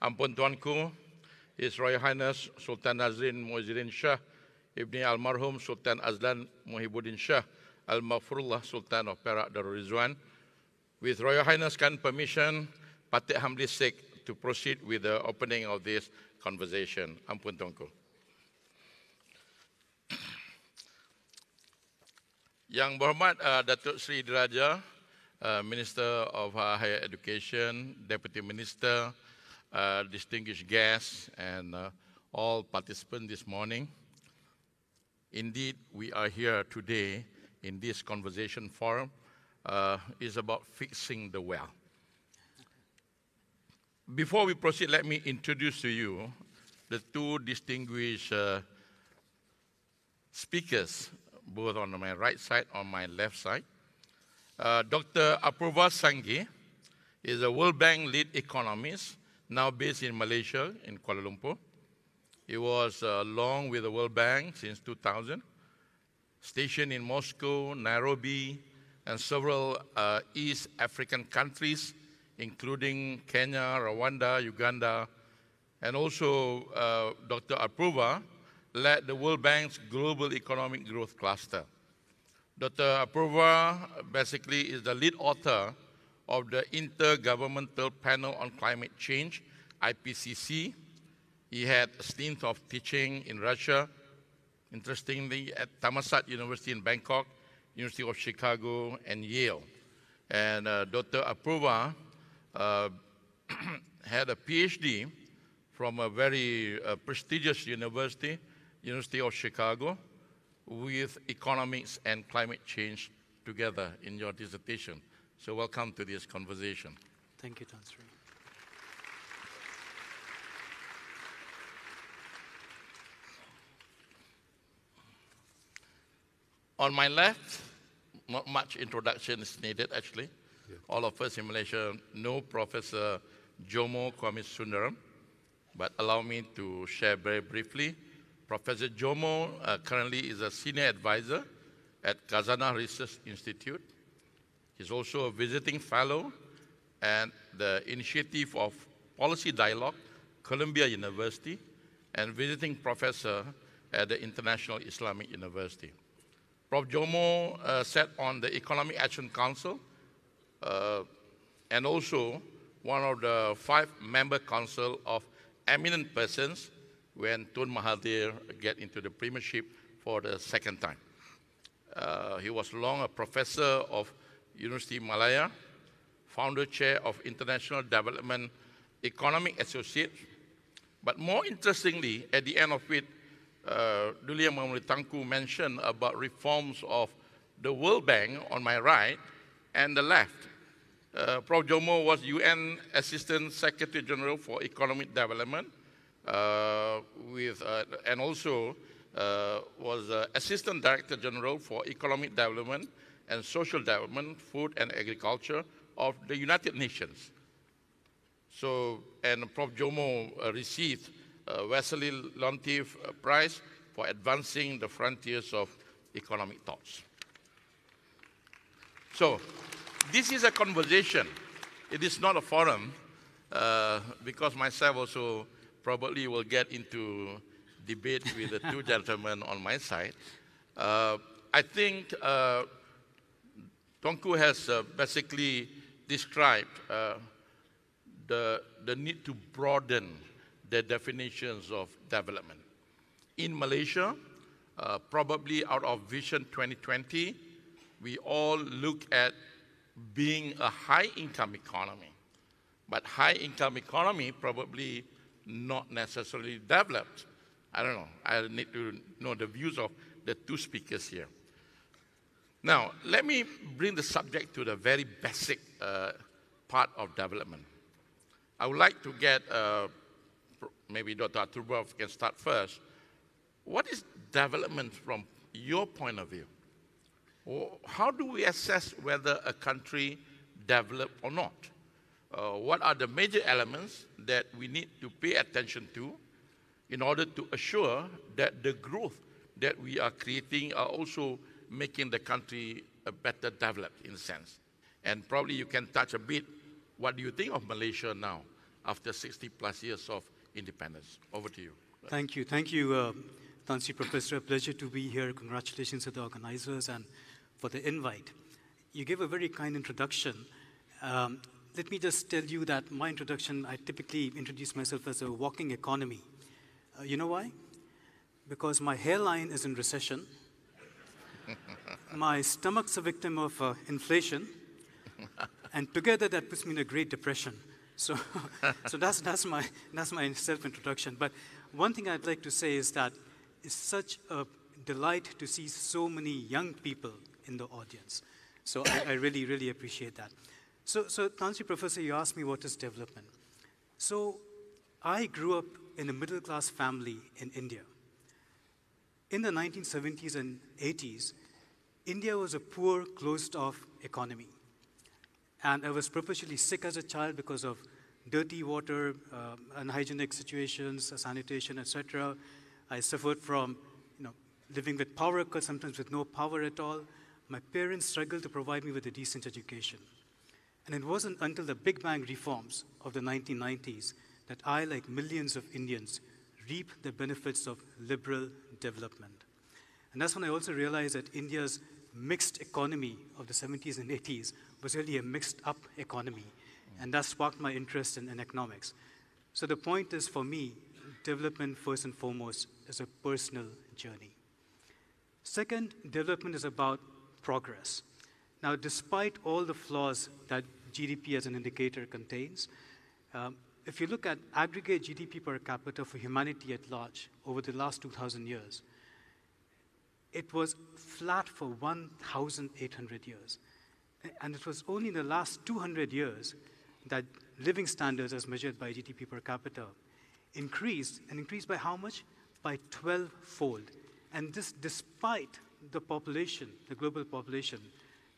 E: Ampun tuanku, His Royal Highness Sultan Nazrin Muizzuddin Shah, Ibni Almarhum Sultan Azlan Muhibbuddin Shah, Al-Maghfurullah Sultan of Perak Darul Rizwan. With Royal Highness' kind permission, Patik humbly seek to proceed with the opening of this conversation. Ampun tuanku. Yang berhormat Datuk Sri Diraja, Minister of Higher Education, Deputy Minister, distinguished guests, and all participants this morning. Indeed, we are here today in this conversation forum is about fixing the well. Before we proceed, let me introduce to you the two distinguished speakers, both on my right side, on my left side. Dr. Apurva Sanghi is a World Bank lead economist, now based in Malaysia, in Kuala Lumpur. He was along with the World Bank since 2000, stationed in Moscow, Nairobi, and several East African countries, including Kenya, Rwanda, Uganda, and also Dr. Apurva led the World Bank's Global Economic Growth Cluster. Dr. Apurva basically is the lead author of the Intergovernmental Panel on Climate Change, IPCC. He had a stint of teaching in Russia, interestingly at Thammasat University in Bangkok, University of Chicago, and Yale. And Dr. Apurva had a PhD from a very prestigious university, University of Chicago, with economics and climate change together in your dissertation. So welcome to this conversation.
F: Thank you, Nazrin.
E: On my left, not much introduction is needed, actually.
G: Yeah.
E: All of us in Malaysia know Professor Jomo Kwame Sundaram, but allow me to share very briefly. Professor Jomo currently is a senior advisor at Khazanah Research Institute. He's also a visiting fellow and the initiative of Policy Dialogue, Columbia University, and visiting professor at the International Islamic University. Prof. Jomo sat on the Economic Action Council and also one of the 5 member council of eminent persons when Tun Mahathir get into the premiership for the 2nd time. He was long a professor of University of Malaya, founder chair of International Development Economic Associate. But more interestingly, at the end of it, Duli Yang Muhammad Tangku mentioned about reforms of the World Bank on my right and the left. Prof. Jomo was UN Assistant Secretary General for Economic Development and also was Assistant Director General for Economic Development and Social Development, Food and Agriculture of the United Nations. So, and Prof. Jomo received Vasily Leontief Prize for advancing the frontiers of economic thoughts. So, this is a conversation. It is not a forum, because myself also probably will get into debate with the 2 gentlemen on my side. I think Tonku has basically described the need to broaden the definitions of development. In Malaysia, probably out of Vision 2020, we all look at being a high-income economy. But high-income economy probably not necessarily developed. I don't know. I need to know the views of the 2 speakers here. Now, let me bring the subject to the very basic part of development. I would like to get, maybe Dr. Atrubrov can start first. What is development from your point of view? Or how do we assess whether a country developed or not? What are the major elements that we need to pay attention to in order to assure that the growth that we are creating are also making the country a better developed in a sense? And probably you can touch a bit, what do you think of Malaysia now after 60+ years of independence? Over to you.
F: Thank you. Thank you, Tansi Professor. A pleasure to be here. Congratulations to the organizers and for the invite. You gave a very kind introduction. Let me just tell you that my introduction, I typically introduce myself as a walking economy. You know why? Because my hairline is in recession. My stomach's a victim of inflation. And together that puts me in a Great Depression. So, that's my self-introduction. But one thing I'd like to say is that it's such a delight to see so many young people in the audience. So I really, really appreciate that. So Tansi Professor, you asked me what is development. So I grew up in a middle-class family in India. In the 1970s and 80s, India was a poor, closed-off economy. And I was perpetually sick as a child because of dirty water, unhygienic situations, sanitation, etc. I suffered from living with power cuts, sometimes with no power at all. My parents struggled to provide me with a decent education. And it wasn't until the Big Bang reforms of the 1990s that I, like millions of Indians, reaped the benefits of liberal development. And that's when I also realized that India's mixed economy of the 70s and 80s was really a mixed-up economy. And that sparked my interest in economics. So the point is, for me, development, first and foremost, is a personal journey. Second, development is about progress. Now, despite all the flaws that GDP as an indicator contains, if you look at aggregate GDP per capita for humanity at large over the last 2,000 years, it was flat for 1,800 years. And it was only in the last 200 years that living standards as measured by GDP per capita increased, and increased by how much? By 12-fold. And this despite the population, the global population,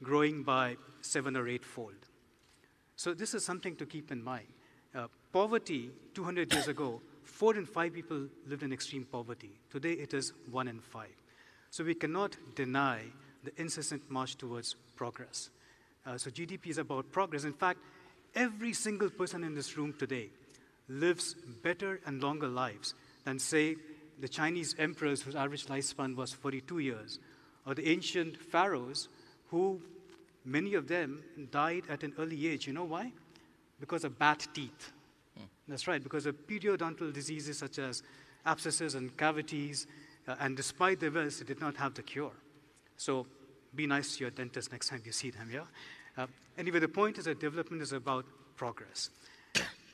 F: growing by 7 or 8-fold. So this is something to keep in mind. Poverty, 200 years ago, 4 in 5 people lived in extreme poverty. Today it is 1 in 5. So we cannot deny the incessant march towards progress. So GDP is about progress. In fact, every single person in this room today lives better and longer lives than, say, the Chinese emperors whose average lifespan was 42 years, or the ancient pharaohs who, many of them, died at an early age. You know why? Because of bad teeth. That's right, because of periodontal diseases such as abscesses and cavities, and despite their wealth, they did not have the cure. So be nice to your dentist next time you see them, yeah? Anyway, the point is that development is about progress.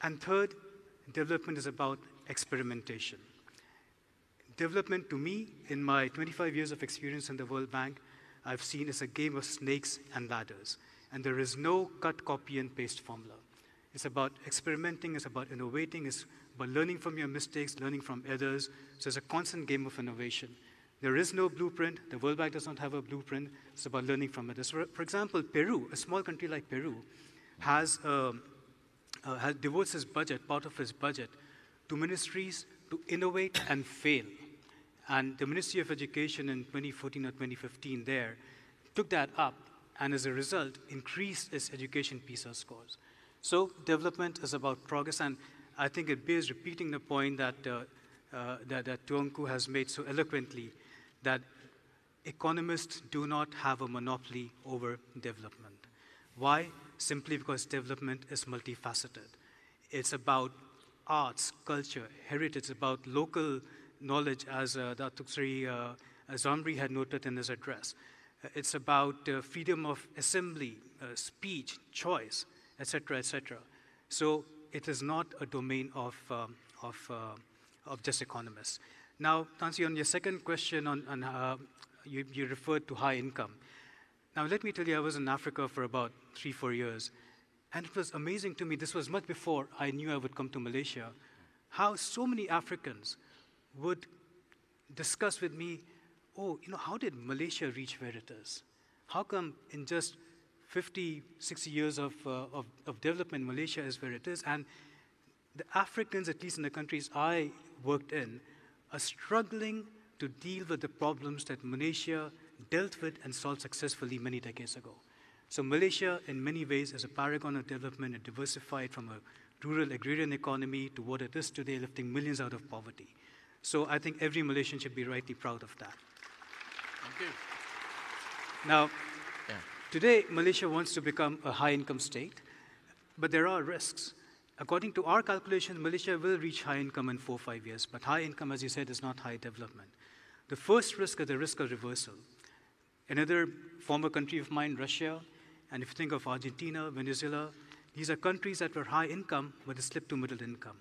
F: And third, development is about experimentation. Development, to me, in my 25 years of experience in the World Bank, I've seen is a game of snakes and ladders. And there is no cut, copy, and paste formula. It's about experimenting, it's about innovating, it's about learning from your mistakes, learning from others. So it's a constant game of innovation. There is no blueprint. The World Bank does not have a blueprint. It's about learning from others. For example, Peru, a small country like Peru, devotes his budget, part of his budget, to ministries to innovate and fail. And the Ministry of Education in 2014 or 2015 there took that up, and as a result, increased its education PISA scores. So development is about progress, and I think it bears repeating the point that Tuanku has made so eloquently, that economists do not have a monopoly over development. Why? Simply because development is multifaceted. It's about arts, culture, heritage, about local knowledge, as Datuk Sri Zamri had noted in his address. It's about freedom of assembly, speech, choice, etc., etc. So it is not a domain of just economists. Now, Tansi, on your second question, you referred to high income. Now, let me tell you, I was in Africa for about 3-4 years, and it was amazing to me. This was much before I knew I would come to Malaysia, how so many Africans would discuss with me, oh, how did Malaysia reach where it is? How come in just 50, 60 years of development, Malaysia is where it is? And the Africans, at least in the countries I worked in, are struggling to deal with the problems that Malaysia dealt with and solved successfully many decades ago. So Malaysia, in many ways, is a paragon of development. It diversified from a rural agrarian economy to what it is today, lifting millions out of poverty. So I think every Malaysian should be rightly proud of that.
E: Thank you.
F: Now, today, Malaysia wants to become a high-income state, but there are risks. According to our calculations, Malaysia will reach high income in 4 or 5 years, but high income, as you said, is not high development. The first risk is the risk of reversal. Another former country of mine, Russia, and if you think of Argentina, Venezuela, these are countries that were high income, but they slipped to middle income.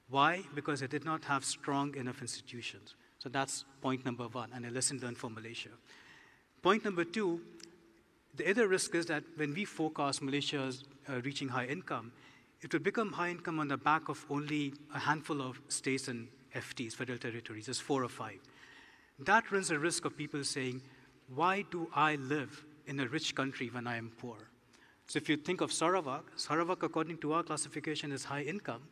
F: Why? Because they did not have strong enough institutions. So that's point number one, and a lesson learned from Malaysia. Point number two, the other risk is that when we forecast Malaysia's reaching high income, it will become high income on the back of only a handful of states and FTs, federal territories, just 4 or 5. That runs the risk of people saying, why do I live in a rich country when I am poor? So if you think of Sarawak, according to our classification, is high income,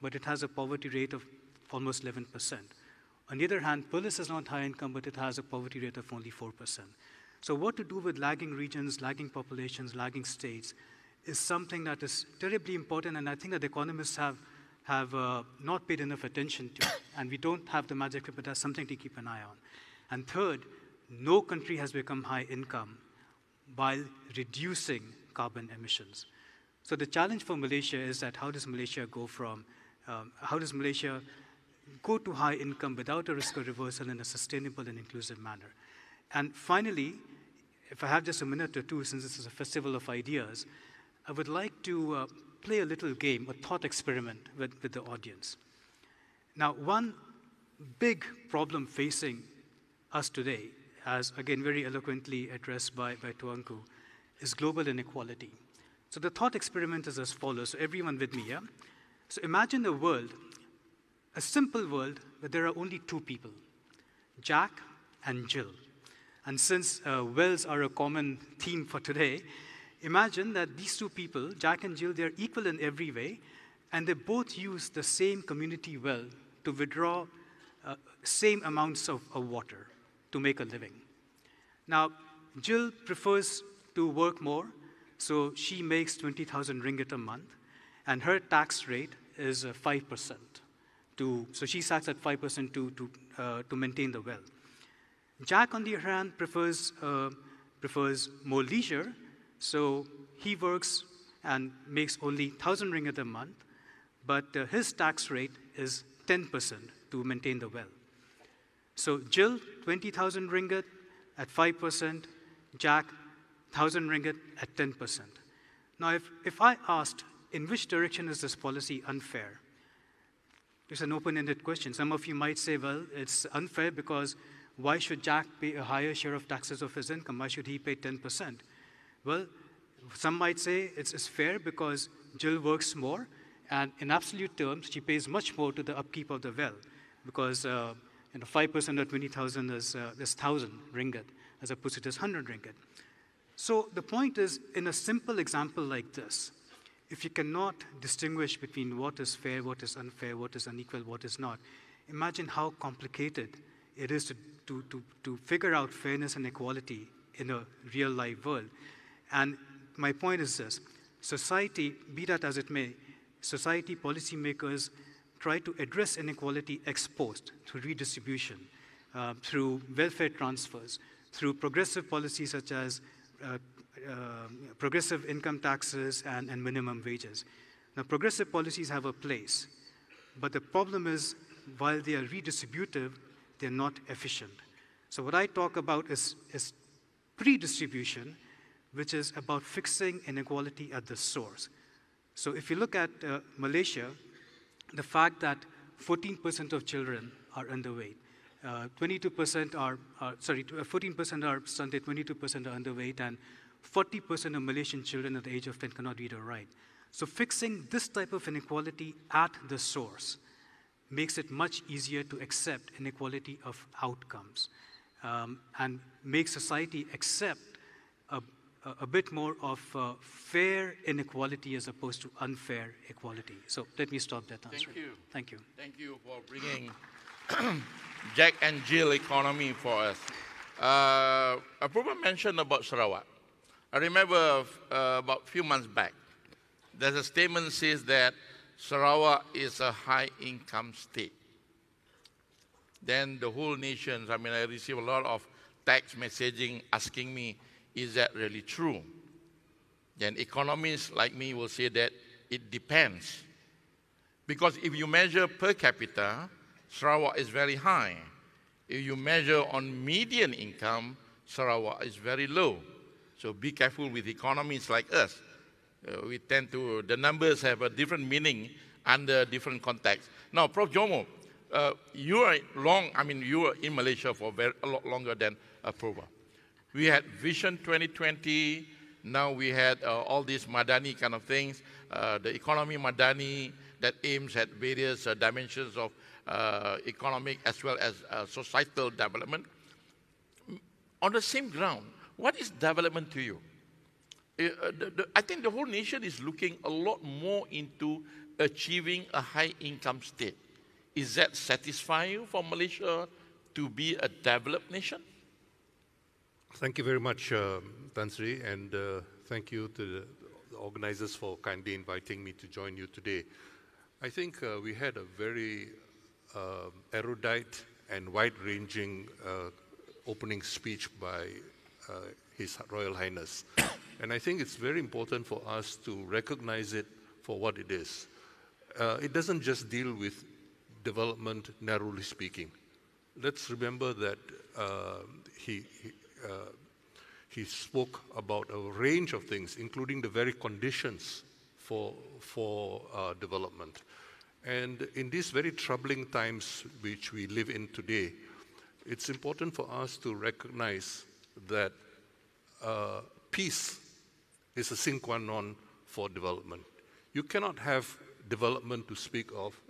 F: but it has a poverty rate of almost 11%. On the other hand, Perlis is not high income, but it has a poverty rate of only 4%. So what to do with lagging regions, lagging populations, lagging states is something that is terribly important, and I think that economists have not paid enough attention to, and we don't have the magic, but that's something to keep an eye on. And third, no country has become high income while reducing carbon emissions. So the challenge for Malaysia is that how does Malaysia go to high income without a risk of reversal in a sustainable and inclusive manner? And finally, if I have just a minute or two, since this is a festival of ideas, I would like to play a little game, a thought experiment with the audience. Now, one big problem facing us today, as again very eloquently addressed by Tuanku, is global inequality. So the thought experiment is as follows. So everyone with me, yeah? So imagine a world, a simple world, where there are only two people, Jack and Jill. And since wells are a common theme for today, imagine that these two people, Jack and Jill, they're equal in every way, and they both use the same community well to withdraw same amounts of water to make a living. Now, Jill prefers to work more, so she makes 20,000 ringgit a month, and her tax rate is 5%. So she sacks at 5% to maintain the well. Jack, on the other hand, prefers more leisure, so he works and makes only 1,000 ringgit a month, but his tax rate is 10% to maintain the well. So Jill, 20,000 ringgit at 5%, Jack, 1,000 ringgit at 10%. Now, if I asked, in which direction is this policy unfair? It's an open-ended question. Some of you might say, well, it's unfair because why should Jack pay a higher share of taxes of his income? Why should he pay 10%? Well, some might say it's fair because Jill works more, and in absolute terms, she pays much more to the upkeep of the well, because 5% of 20,000 is 1,000 ringgit, as opposed to just 100 ringgit. So the point is, in a simple example like this, if you cannot distinguish between what is fair, what is unfair, what is unequal, what is not, imagine how complicated it is to figure out fairness and equality in a real-life world. And my point is this: society, be that as it may, society policymakers try to address inequality ex post through redistribution, through welfare transfers, through progressive policies such as progressive income taxes and minimum wages. Now, progressive policies have a place, but the problem is, while they are redistributive, they're not efficient. So what I talk about is pre-distribution, which is about fixing inequality at the source. So if you look at Malaysia, the fact that 14% of children are underweight, 14% are stunted, 22% are underweight, and 40% of Malaysian children at the age of 10 cannot read or write. So fixing this type of inequality at the source makes it much easier to accept inequality of outcomes, and makes society accept a bit more of fair inequality as opposed to unfair equality. So let me stop that answer.
E: Thank you.
F: Thank you.
E: Thank you for bringing Jack and Jill economy for us. Apurva mentioned about Sarawak. I remember about a few months back, there's a statement says that Sarawak is a high-income state. Then the whole nation, I receive a lot of text messaging asking me, is that really true? Then economists like me will say that it depends. Because if you measure per capita, Sarawak is very high. If you measure on median income, Sarawak is very low. So be careful with economies like us. We tend to, the numbers have a different meaning under different contexts. Now, Prof. Jomo, you are in Malaysia for a lot longer than Apurva. We had Vision 2020, now we had all these Madani kind of things, the economy Madani that aims at various dimensions of economic as well as societal development. On the same ground, what is development to you? I think the whole nation is looking a lot more into achieving a high-income state. Is that satisfying for Malaysia to be a developed nation?
G: Thank you very much, Tan Sri, and thank you to the organizers for kindly inviting me to join you today. I think we had a very erudite and wide-ranging opening speech by His Royal Highness. And I think it's very important for us to recognize it for what it is. It doesn't just deal with development, narrowly speaking. Let's remember that he spoke about a range of things, including the very conditions for development. And in these very troubling times which we live in today, it's important for us to recognize that peace is a sine qua non for development. You cannot have development to speak of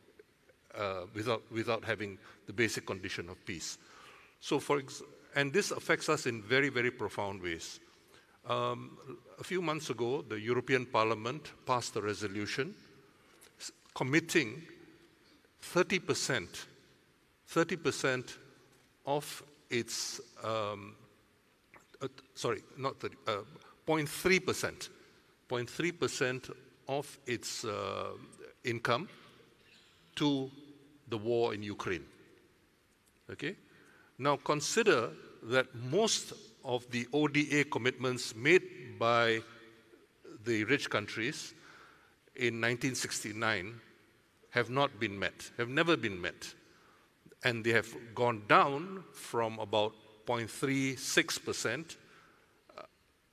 G: without having the basic condition of peace. So and this affects us in very, very profound ways. A few months ago, the European Parliament passed a resolution committing 30% of its, 0.3% of its income to the war in Ukraine. Okay? Now consider that most of the ODA commitments made by the rich countries in 1969 have not been met, have never been met. And they have gone down from about 0.36%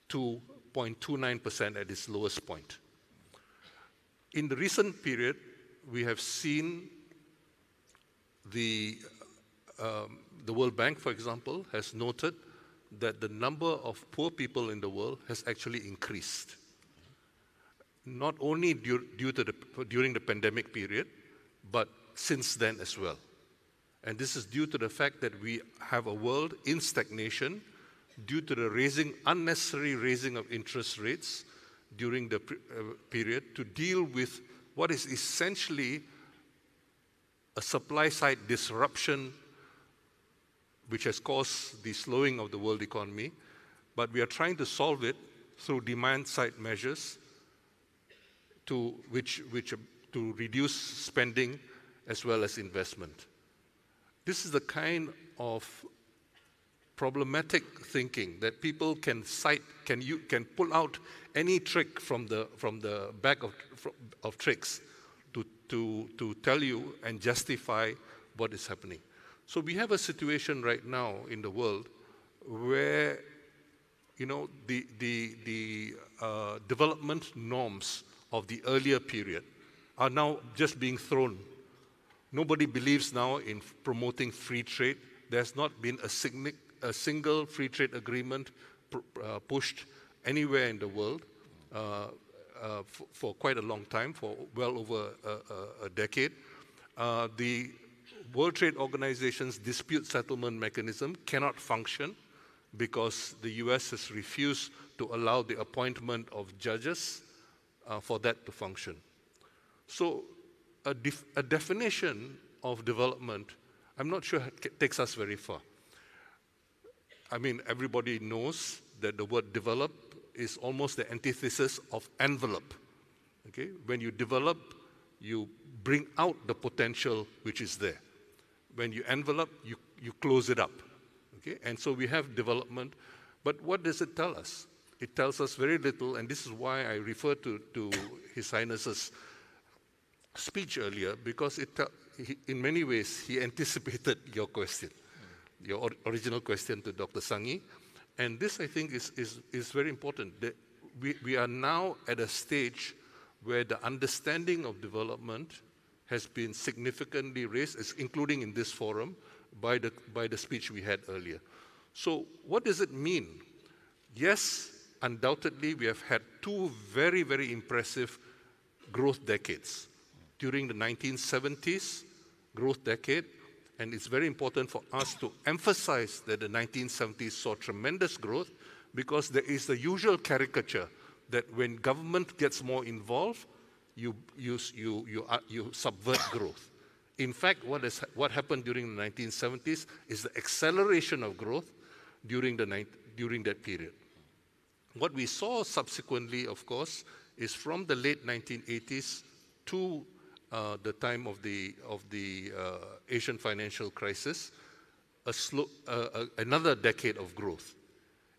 G: to 0.29% at its lowest point. In the recent period, we have seen the World Bank, for example, has noted that the number of poor people in the world has actually increased. Not only during the pandemic period, but since then as well. And this is due to the fact that we have a world in stagnation due to the unnecessary raising of interest rates during the period to deal with what is essentially a supply-side disruption which has caused the slowing of the world economy, but we are trying to solve it through demand-side measures to reduce spending as well as investment. This is the kind of problematic thinking that people can cite, can pull out any trick from the bag of tricks to tell you and justify what is happening. So we have a situation right now in the world where, you know, the development norms of the earlier period are now just being thrown. Nobody believes now in promoting free trade. There's not been a single free trade agreement pushed anywhere in the world for quite a long time, for well over a decade. The World Trade Organization's dispute settlement mechanism cannot function because the US has refused to allow the appointment of judges for that to function. So a definition of development, I'm not sure it takes us very far. I mean, everybody knows that the word develop is almost the antithesis of envelope. Okay? When you develop, you bring out the potential which is there. When you envelop, you close it up. Okay? And so we have development, but what does it tell us? It tells us very little, and this is why I refer to His Highness's speech earlier, because in many ways he anticipated your question, your original question to Dr. Sanghi. And this, I think, is very important. We are now at a stage where the understanding of development has been significantly raised, including in this forum, by the speech we had earlier. So what does it mean? Yes, undoubtedly, we have had two very, very impressive growth decades. During the 1970s, growth decade, and it's very important for us to emphasize that the 1970s saw tremendous growth, because there is the usual caricature that when government gets more involved, you subvert growth. In fact, what happened during the 1970s is the acceleration of growth during that period. What we saw subsequently, of course, is from the late 1980s to the time of the Asian financial crisis, another decade of growth.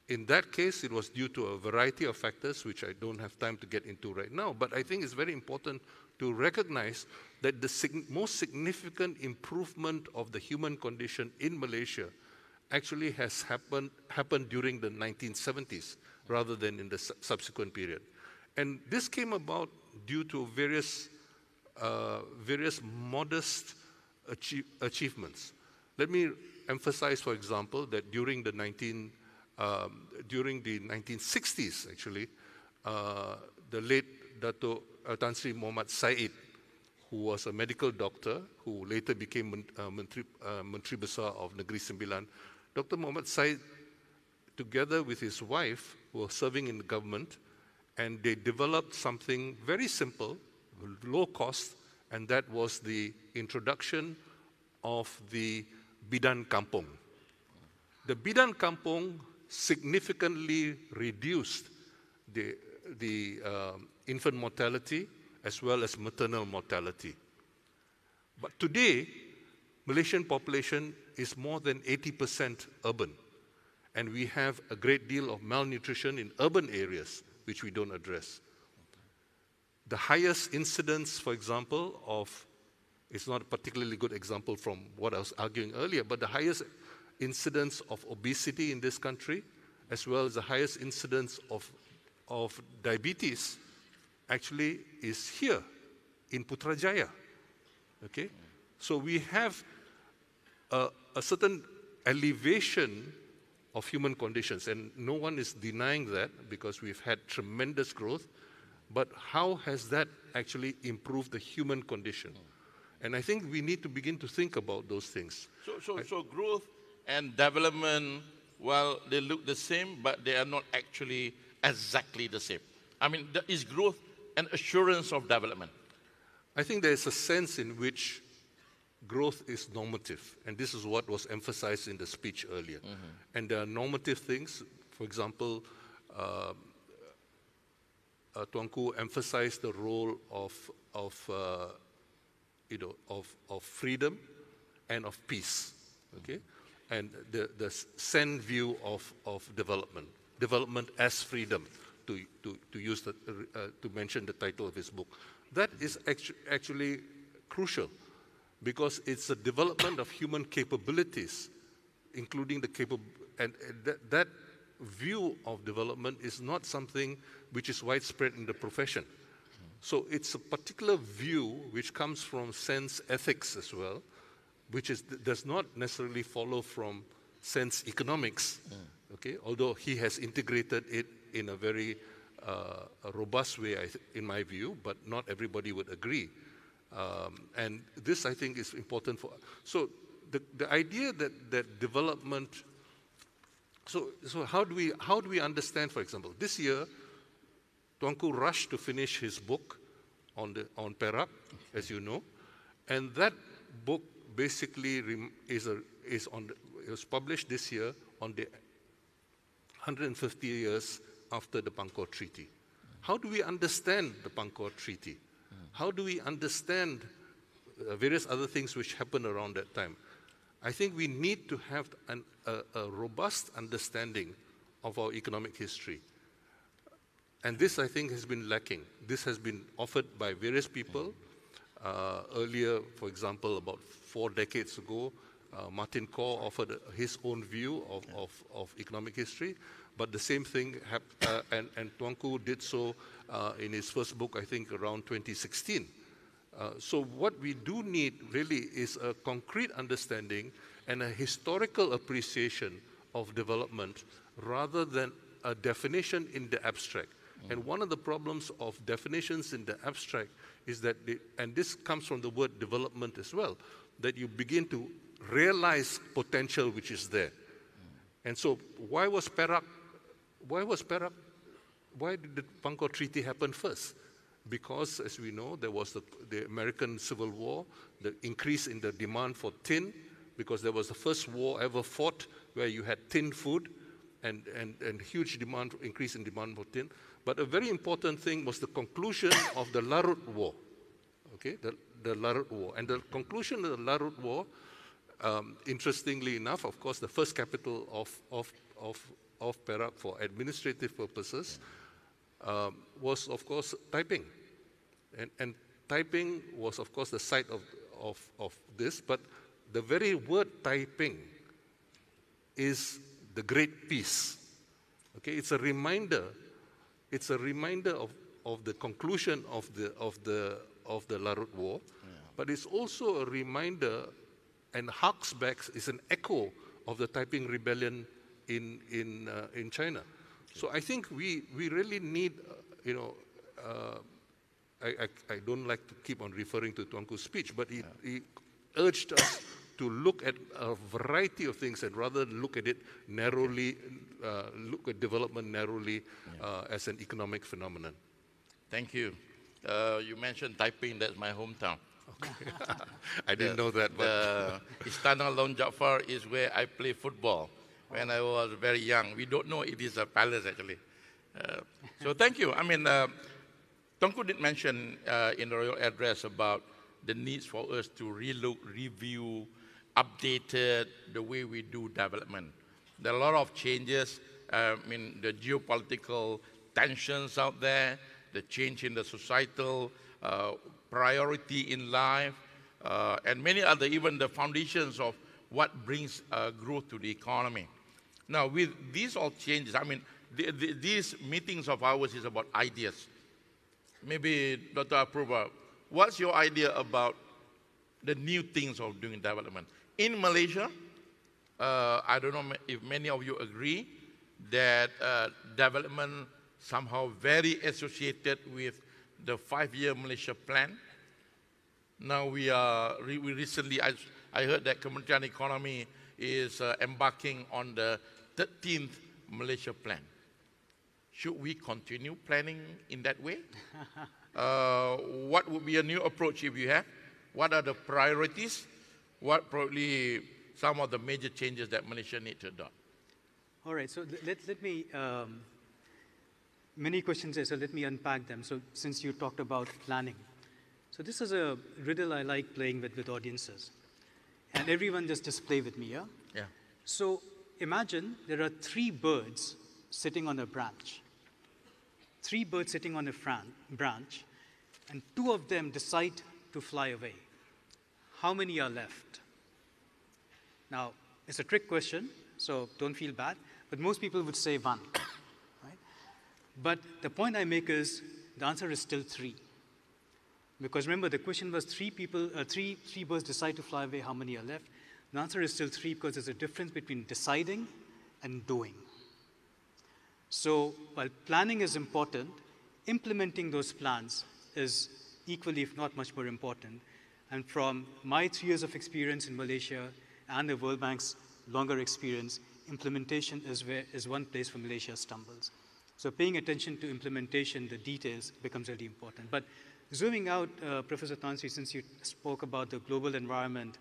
G: In that case, it was due to a variety of factors, which I don't have time to get into right now, but I think it's very important to recognize that the most significant improvement of the human condition in Malaysia actually has happened during the 1970s rather than in the subsequent period. And this came about due to various modest achievements. Let me emphasize, for example, that during the 1960s, actually, the late Dato' Tan Sri Muhammad Said, who was a medical doctor, who later became Menteri Besar of Negeri Sembilan. Dr. Muhammad Said, together with his wife, were serving in the government, and they developed something very simple, low cost, and that was the introduction of the Bidan Kampung. The Bidan Kampung significantly reduced the infant mortality as well as maternal mortality. But today, Malaysian population is more than 80% urban, and we have a great deal of malnutrition in urban areas, which we don't address. The highest incidence, for example, it's not a particularly good example from what I was arguing earlier, but the highest incidence of obesity in this country, as well as the highest incidence of diabetes, actually is here in Putrajaya. Okay? So we have a certain elevation of human conditions, and no one is denying that because we've had tremendous growth, but how has that actually improved the human condition? And I think we need to begin to think about those things.
E: So growth and development, well, they look the same, but they are not actually exactly the same. I mean, is growth an assurance of development?
G: I think there is a sense in which growth is normative, and this is what was emphasized in the speech earlier. And there are normative things. For example, Tuanku emphasized the role of freedom and of peace, okay, and the Sen view of development as freedom, to mention the title of his book. That is actually crucial, because it's a development of human capabilities, including that view of development is not something which is widespread in the profession. So it's a particular view which comes from sense ethics as well, which does not necessarily follow from sense economics, okay, although he has integrated it in a very robust way, in my view, but not everybody would agree. And this, I think, is important for. So the idea that development. So how do we understand? For example, this year, Tuanku rushed to finish his book on Perak, as you know, and that book basically was published this year on the 150 years after the Bangkok Treaty. How do we understand the Bangkok Treaty? How do we understand various other things which happened around that time? I think we need to have a robust understanding of our economic history. And this, I think, has been lacking. This has been offered by various people. Earlier, for example, about 4 decades ago, Martin Kaur offered his own view of economic history. But the same thing happened, and Tuanku did so in his first book, I think, around 2016. So what we do need really is a concrete understanding and a historical appreciation of development rather than a definition in the abstract. And one of the problems of definitions in the abstract is that, and this comes from the word development as well, that you begin to realize potential which is there. And so why did the Bangkok Treaty happen first? Because, as we know, there was the American Civil War, the increase in the demand for tin, because there was the first war ever fought where you had tin food and huge increase in demand for tin. But a very important thing was the conclusion of the Larut War, okay, the Larut War. And the conclusion of the Larut War, interestingly enough, of course, the first capital of Perak for administrative purposes was, of course, Taiping. And Taiping was, of course, the site of this, but the very word Taiping is the great peace. Okay, it's a reminder of the conclusion of the Larut War, but it's also a reminder and harks back, is an echo of the Taiping Rebellion in China. So I think we really need, you know, I don't like to keep on referring to Tuanku's speech, but he urged us to look at a variety of things and rather look at it narrowly, look at development narrowly as an economic phenomenon.
E: Thank you. You mentioned Taiping, that's my hometown.
G: Okay. I didn't know that.
E: But Istana Lon Jaafar is where I play football when I was very young. We don't know it is a palace actually. So thank you. I mean, Tunku did mention in the royal address about the needs for us to relook, review, updated the way we do development. There are a lot of changes. I mean, the geopolitical tensions out there, the change in the societal priority in life, and many other, even the foundations of what brings growth to the economy. Now, with these all changes, I mean, these meetings of ours is about ideas. Maybe, Dr. Apurva, what's your idea about the new things of doing development? In Malaysia, I don't know if many of you agree that development somehow very associated with the 5-year Malaysia plan. Now we recently, I heard that Kementerian Economy is embarking on the 13th Malaysia plan. Should we continue planning in that way? What would be a new approach if you have? What are the priorities? What probably some of the major changes that Malaysia needs to adopt?
F: All right, so let me, many questions there, so let me unpack them. So since you talked about planning. So this is a riddle I like playing with audiences. And everyone just play with me, yeah?
E: Yeah.
F: So imagine there are 3 birds sitting on a branch. 3 birds sitting on a branch, and 2 of them decide to fly away. How many are left? Now, it's a trick question, so don't feel bad, but most people would say 1, right? But the point I make is the answer is still 3. Because remember, the question was 3 birds decide to fly away, how many are left? The answer is still 3 because there's a difference between deciding and doing. So while planning is important, implementing those plans is equally, if not much more important. And from my 3 years of experience in Malaysia and the World Bank's longer experience, implementation is one place where Malaysia stumbles. So paying attention to implementation, the details, becomes really important. But zooming out, Professor Tan Sri, since you spoke about the global environment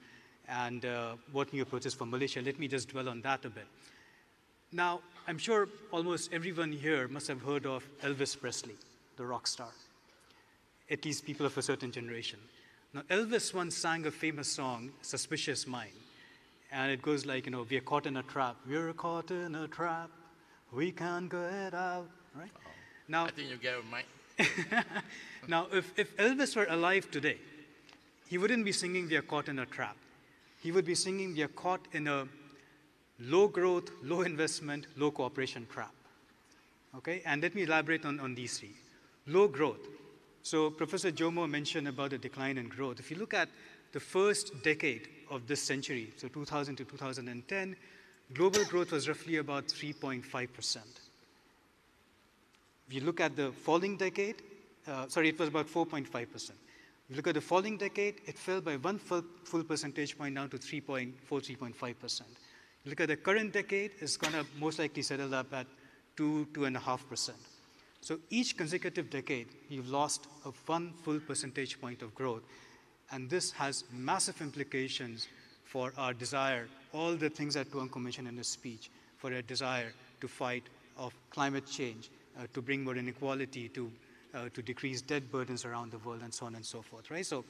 F: and what new approaches for Malaysia, let me just dwell on that a bit. Now, I'm sure almost everyone here must have heard of Elvis Presley, the rock star, at least people of a certain generation. Now, Elvis once sang a famous song, Suspicious Mind, and it goes like, you know, we are caught in a trap. We're caught in a trap. We can't get out, right?
E: Oh,
F: now,
E: I think you get it, Mike.
F: Now, if Elvis were alive today, he wouldn't be singing we are caught in a trap. He would be singing we are caught in a low growth, low investment, low cooperation trap. Okay, and let me elaborate on these 3. Low growth. So Professor Jomo mentioned about the decline in growth. If you look at the first decade of this century, so 2000 to 2010, global growth was roughly about 3.5%. If you look at the following decade, it was about 4.5%. If you look at the following decade, it fell by 1 full percentage point down to 3.4, 3.5%. Look at the current decade, it's going to most likely settle up at 2.5%. So each consecutive decade, you've lost 1 full percentage point of growth. And this has massive implications for our desire, all the things that Tuanku mentioned in his speech, for a desire to fight off climate change, to bring more inequality, to decrease debt burdens around the world, and so on and so forth, right? So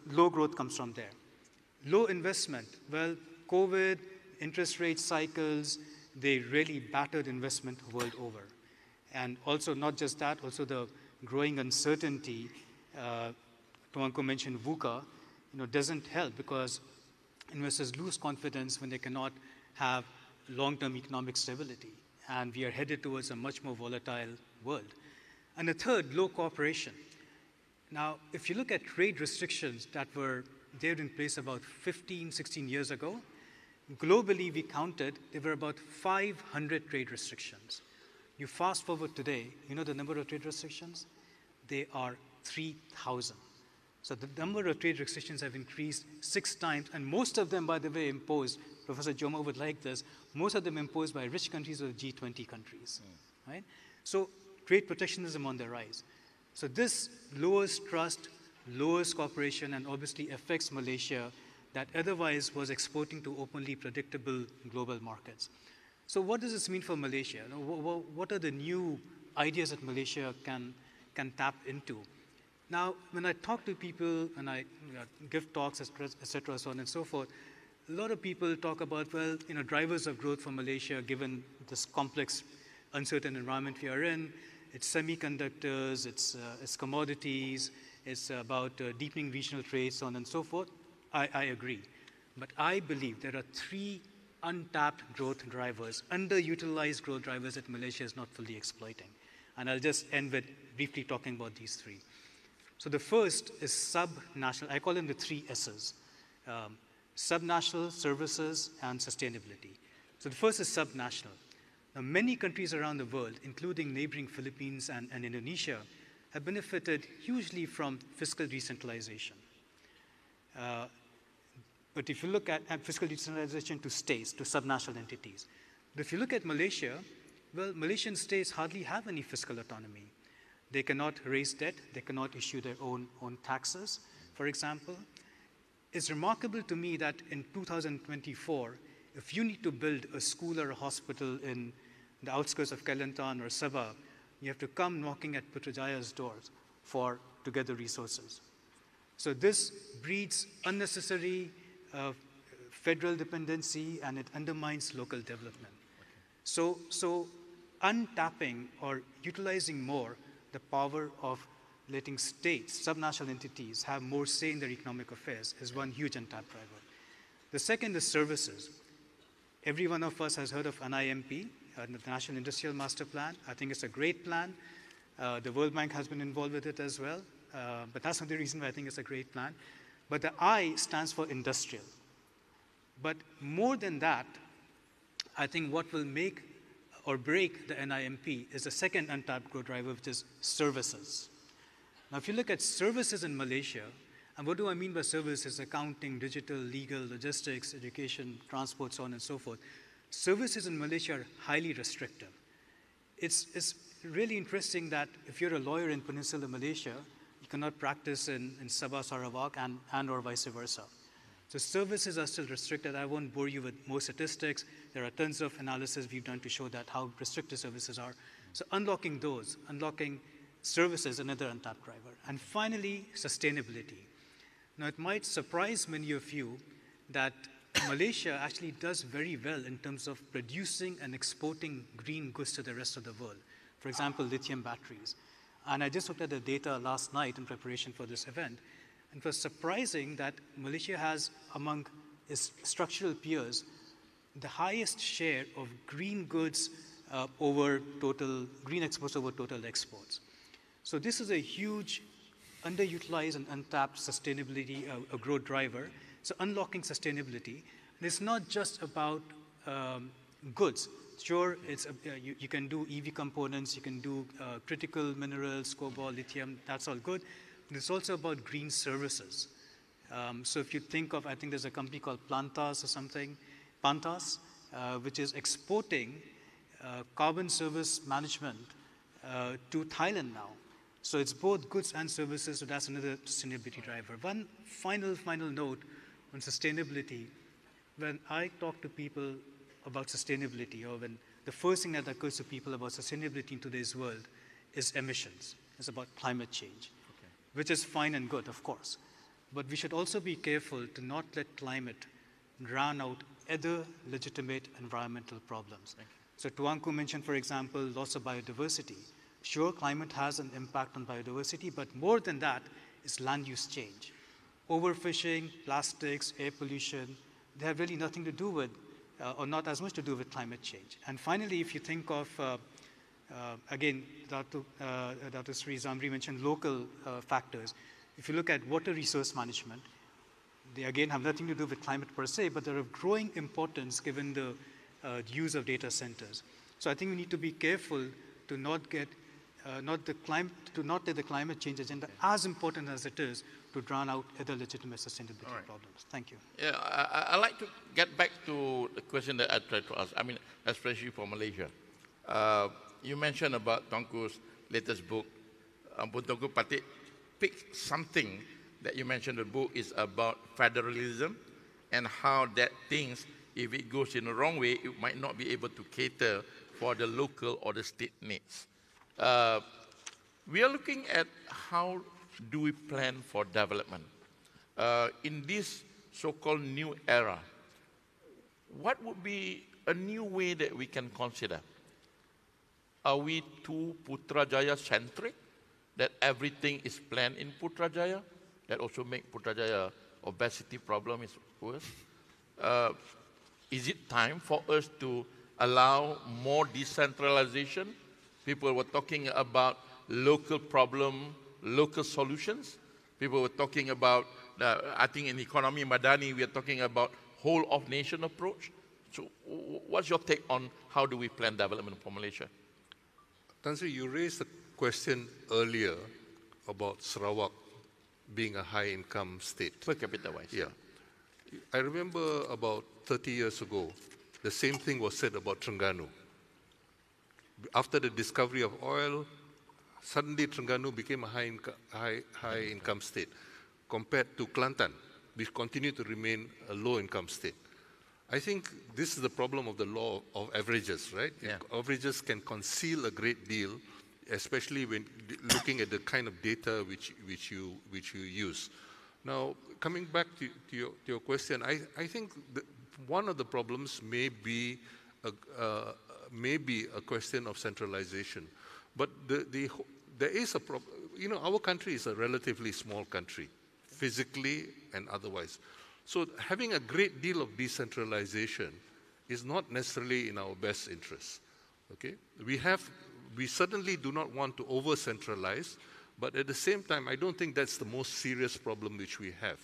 F: low growth comes from there. Low investment, well, COVID, interest rate cycles, they really battered investment world over. And also, not just that, also the growing uncertainty, Tuanku mentioned VUCA, doesn't help because investors lose confidence when they cannot have long-term economic stability. And we are headed towards a much more volatile world. And the third, low cooperation. Now, if you look at trade restrictions that were there in place about 15, 16 years ago, globally we counted there were about 500 trade restrictions. You fast forward today, you know the number of trade restrictions? They are 3,000. So the number of trade restrictions have increased 6 times, and most of them, by the way, imposed, Professor Joma would like this, most of them imposed by rich countries or G20 countries, right? So trade protectionism on the rise. So this lowers trust, lowers cooperation, and obviously affects Malaysia that otherwise was exporting to openly predictable global markets. So what does this mean for Malaysia? What are the new ideas that Malaysia can tap into? Now, when I talk to people and I give talks, et cetera, so on and so forth, a lot of people talk about, well, drivers of growth for Malaysia, given this complex, uncertain environment we are in. It's semiconductors, it's commodities, it's about deepening regional trade, so on and so forth. I agree. But I believe there are 3 untapped growth drivers, underutilized growth drivers that Malaysia is not fully exploiting. And I'll just end with briefly talking about these 3. So the first is sub-national. I call them the 3 S's. Subnational, services, and sustainability. So the first is subnational. Now, many countries around the world, including neighboring Philippines and Indonesia, have benefited hugely from fiscal decentralization. But if you look at fiscal decentralization to states, to subnational entities, but if you look at Malaysia, well, Malaysian states hardly have any fiscal autonomy. They cannot raise debt, they cannot issue their own taxes, for example. It's remarkable to me that in 2024, if you need to build a school or a hospital in the outskirts of Kelantan or Sabah, you have to come knocking at Putrajaya's doors to get the resources. So this breeds unnecessary federal dependency, and it undermines local development. So untapping or utilizing more the power of letting states, subnational entities, have more say in their economic affairs is one huge untapped driver. The second is services. Every one of us has heard of NIMP, the National Industrial Master Plan. I think it's a great plan. The World Bank has been involved with it as well, but that's not the reason why I think it's a great plan. But the I stands for industrial. But more than that, I think what will make or break the NIMP is the second untapped growth driver, which is services. Now, if you look at services in Malaysia, and what do I mean by services? Accounting, digital, legal, logistics, education, transport, so on and so forth. Services in Malaysia are highly restrictive. It's really interesting that if you're a lawyer in Peninsular Malaysia, you cannot practice in Sabah, Sarawak, and or vice versa. So services are still restricted. I won't bore you with more statistics. There are tons of analysis we've done to show that how restricted services are. So unlocking services, another untapped driver. And finally, sustainability. Now, it might surprise many of you that Malaysia actually does very well in terms of producing and exporting green goods to the rest of the world. For example, lithium batteries. And I just looked at the data last night in preparation for this event. And it was surprising that Malaysia has, among its structural peers, the highest share of green goods green exports over total exports. So this is a huge underutilized and untapped sustainability, a growth driver. So unlocking sustainability, and it's not just about goods. Sure, you can do EV components, you can do critical minerals, cobalt, lithium, that's all good. But it's also about green services. So if you think of, I think there's a company called Pantas, which is exporting carbon service management to Thailand now. So it's both goods and services, so that's another sustainability driver. One final note on sustainability. When I talk to people about sustainability, or when the first thing that occurs to people about sustainability in today's world is emissions. It's about climate change, which is fine and good, of course. But we should also be careful to not let climate drown out other legitimate environmental problems. So Tuanku mentioned, for example, loss of biodiversity. Sure, climate has an impact on biodiversity, but more than that is land use change. Overfishing, plastics, air pollution, they have really nothing to do with, or not as much to do with climate change. And finally, if you think of, again, Dr. Sri Zamri mentioned local factors. If you look at water resource management, they again have nothing to do with climate per se, but they're of growing importance given the use of data centers. So I think we need to be careful to not get, not take the climate change agenda as important as it is to drown out other legitimate sustainability problems. Thank you.
E: Yeah, I like to get back to the question that I tried to ask, I mean, especially for Malaysia. You mentioned about Tunku's latest book. Ampun Tunku Patik picked something that you mentioned in the book is about federalism and how that things, if it goes in the wrong way, it might not be able to cater for the local or the state needs. We are looking at how do we plan for development. In this so-called new era, what would be a new way that we can consider? Are we too Putrajaya centric, that everything is planned in Putrajaya? That also make Putrajaya obesity problem is worse. Is it time for us to allow more decentralization? People were talking about local problem, local solutions. People were talking about, I think in economy Madani, we are talking about whole of nation approach. So what's your take on how do we plan development for Malaysia?
G: Tan Sri, you raised a question earlier about Sarawak being a high-income state.
E: Per capita wise.
G: Yeah. I remember about 30 years ago, the same thing was said about Terengganu. After the discovery of oil, suddenly Terengganu became a high-income state compared to Kelantan, which continued to remain a low-income state. I think this is the problem of the law of averages, right?
E: Yeah.
G: Averages can conceal a great deal, especially when looking at the kind of data which you use. Now, coming back to your question, I think one of the problems may be a question of centralization, but there is a problem. You know, our country is a relatively small country, physically and otherwise. So having a great deal of decentralization is not necessarily in our best interest. Okay, we certainly do not want to over-centralize, but at the same time, I don't think that's the most serious problem which we have.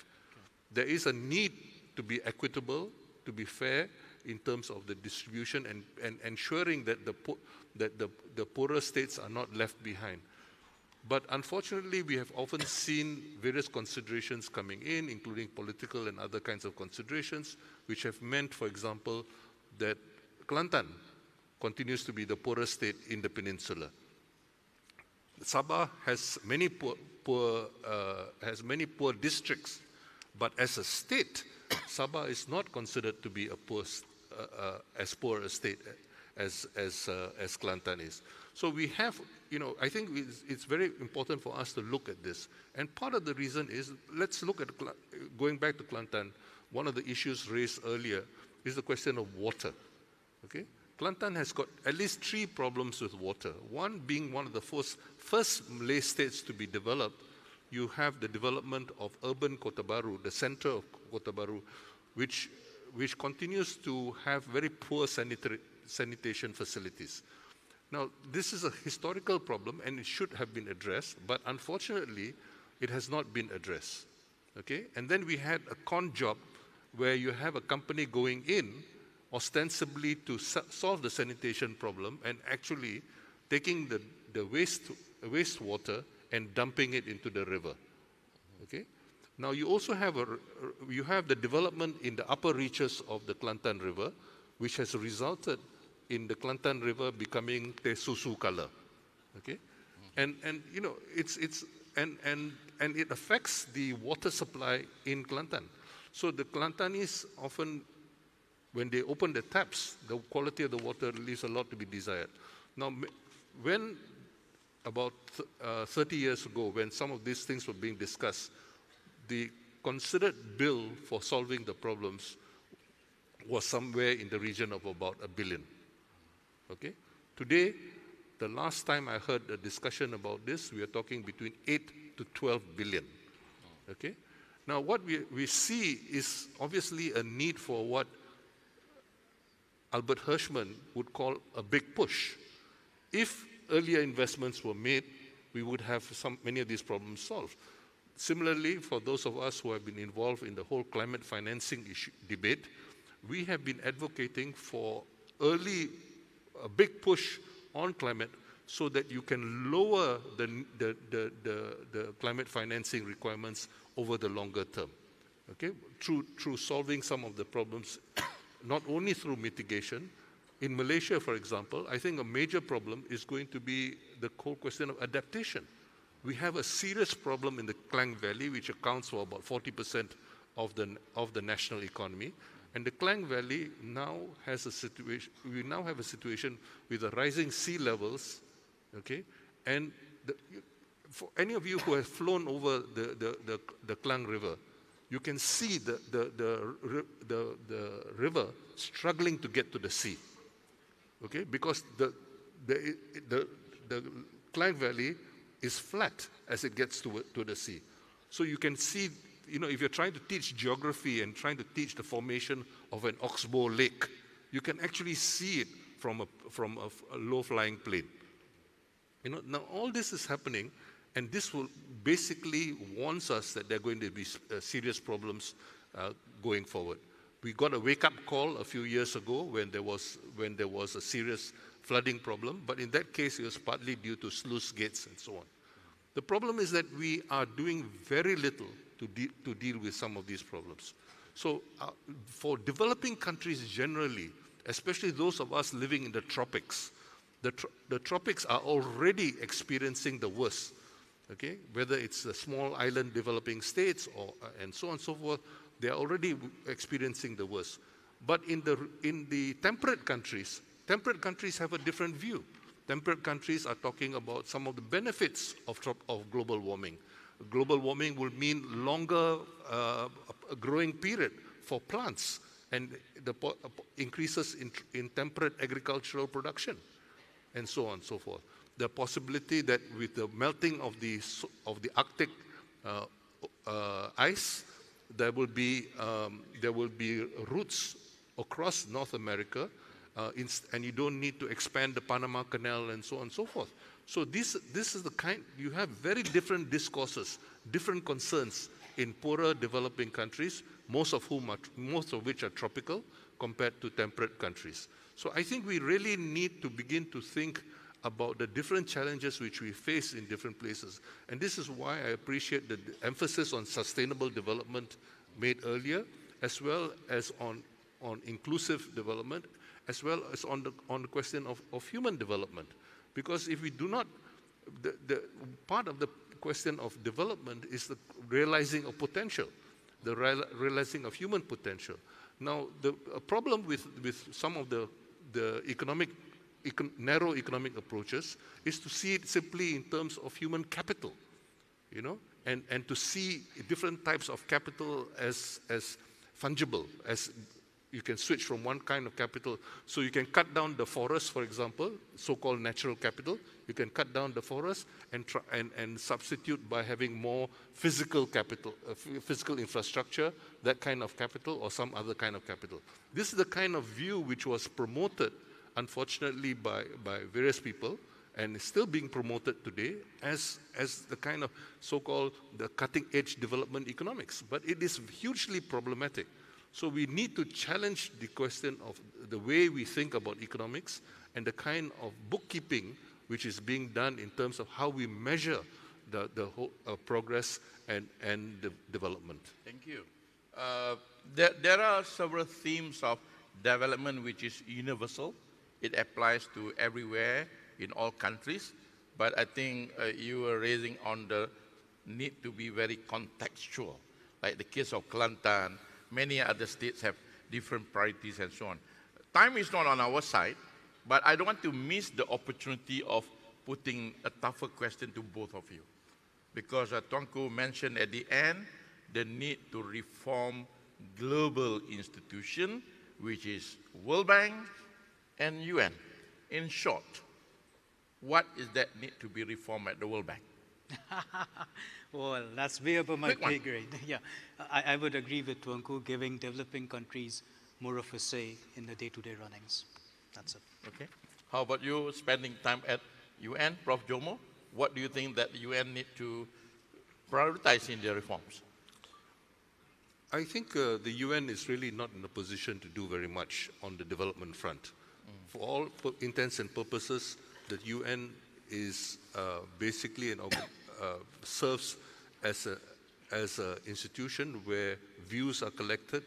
G: There is a need to be equitable, to be fair in terms of the distribution and ensuring that the poorer states are not left behind. But unfortunately, we have often seen various considerations coming in, including political and other kinds of considerations, which have meant, for example, that Kelantan continues to be the poorest state in the peninsula. Sabah has many poor districts, but as a state, Sabah is not considered to be as poor a state as Kelantan is. So we have, you know, I think it's very important for us to look at this. And part of the reason is, let's look at, going back to Kelantan, one of the issues raised earlier is the question of water. Okay? Kelantan has got at least 3 problems with water. One being one of the first Malay states to be developed. You have the development of urban Kota Baru, the center of Kota Baru, which continues to have very poor sanitation facilities. Now, this is a historical problem and it should have been addressed, but unfortunately, it has not been addressed. Okay? And then we had a con job where you have a company going in ostensibly to solve the sanitation problem and actually taking the wastewater and dumping it into the river. Okay? Now you also have the development in the upper reaches of the Kelantan River, which has resulted in the Kelantan River becoming teh susu color. Okay? And you know, and it affects the water supply in Kelantan. So the Kelantanese often, when they open the taps, the quality of the water leaves a lot to be desired. Now, when about 30 years ago, when some of these things were being discussed, the considered bill for solving the problems was somewhere in the region of about $1 billion. Okay? Today, the last time I heard a discussion about this, we are talking between 8 to 12 billion. Okay? Now, what we see is obviously a need for what Albert Hirschman would call a big push. If earlier investments were made, we would have many of these problems solved. Similarly, for those of us who have been involved in the whole climate financing debate, we have been advocating for early a big push on climate so that you can lower the climate financing requirements over the longer term, okay? Through solving some of the problems, not only through mitigation. In Malaysia, for example, I think a major problem is going to be the whole question of adaptation. We have a serious problem in the Klang Valley, which accounts for about 40% of the national economy. And the Klang Valley now has a situation, we now have a situation with the rising sea levels, okay? And for any of you who have flown over the Klang River, you can see the river struggling to get to the sea, okay? Because the Klang Valley is flat as it gets to the sea. So you can see, you know, if you're trying to teach geography and trying to teach the formation of an oxbow lake, you can actually see it from a low-flying plane. You know, now all this is happening, and this will basically warns us that there are going to be serious problems going forward. We got a wake-up call a few years ago when there was a serious flooding problem, but in that case it was partly due to sluice gates and so on. The problem is that we are doing very little to deal with some of these problems. So for developing countries generally, especially those of us living in the tropics, the tropics are already experiencing the worst, okay? Whether it's the small island developing states or and so on and so forth, they are already experiencing the worst. But in the temperate countries have a different view. Temperate countries are talking about some of the benefits of global warming. Global warming will mean longer growing period for plants and the increases in temperate agricultural production and so on and so forth. The possibility that with the melting of the Arctic ice, there will be routes across North America, and you don't need to expand the Panama Canal and so on and so forth. So this is the kind, you have very different discourses, different concerns in poorer developing countries, most of which are tropical, compared to temperate countries. So I think we really need to begin to think about the different challenges which we face in different places. And this is why I appreciate the emphasis on sustainable development made earlier, as well as on inclusive development, as well as on the question of human development. Because if we do not, the part of the question of development is the realizing of potential, the realizing of human potential. Now, the problem with some of the narrow economic approaches is to see it simply in terms of human capital, you know, and to see different types of capital as fungible, as you can switch from one kind of capital. So you can cut down the forest, for example, so-called natural capital. You can cut down the forest and substitute by having more physical capital, physical infrastructure, that kind of capital, or some other kind of capital. This is the kind of view which was promoted, unfortunately, by various people, and is still being promoted today as the kind of so-called the cutting-edge development economics. But it is hugely problematic. So we need to challenge the question of the way we think about economics and the kind of bookkeeping which is being done in terms of how we measure the whole progress and the development.
E: Thank you. There are several themes of development which is universal. It applies to everywhere in all countries. But I think you are raising on the need to be very contextual. Like the case of Kelantan, many other states have different priorities and so on. Time is not on our side, but I don't want to miss the opportunity of putting a tougher question to both of you. Because Tuanku mentioned at the end the need to reform global institutions, which is World Bank and UN. In short, what is that need to be reformed at the World Bank?
F: Well, that's way above my pay grade. Yeah, I would agree with Tuanku, giving developing countries more of a say in the day-to-day runnings. That's it.
E: Okay. How about you spending time at UN, Prof. Jomo? What do you think that the UN need to prioritize in their reforms?
G: I think the UN is really not in a position to do very much on the development front. For all intents and purposes, the UN is basically serves as an institution where views are collected,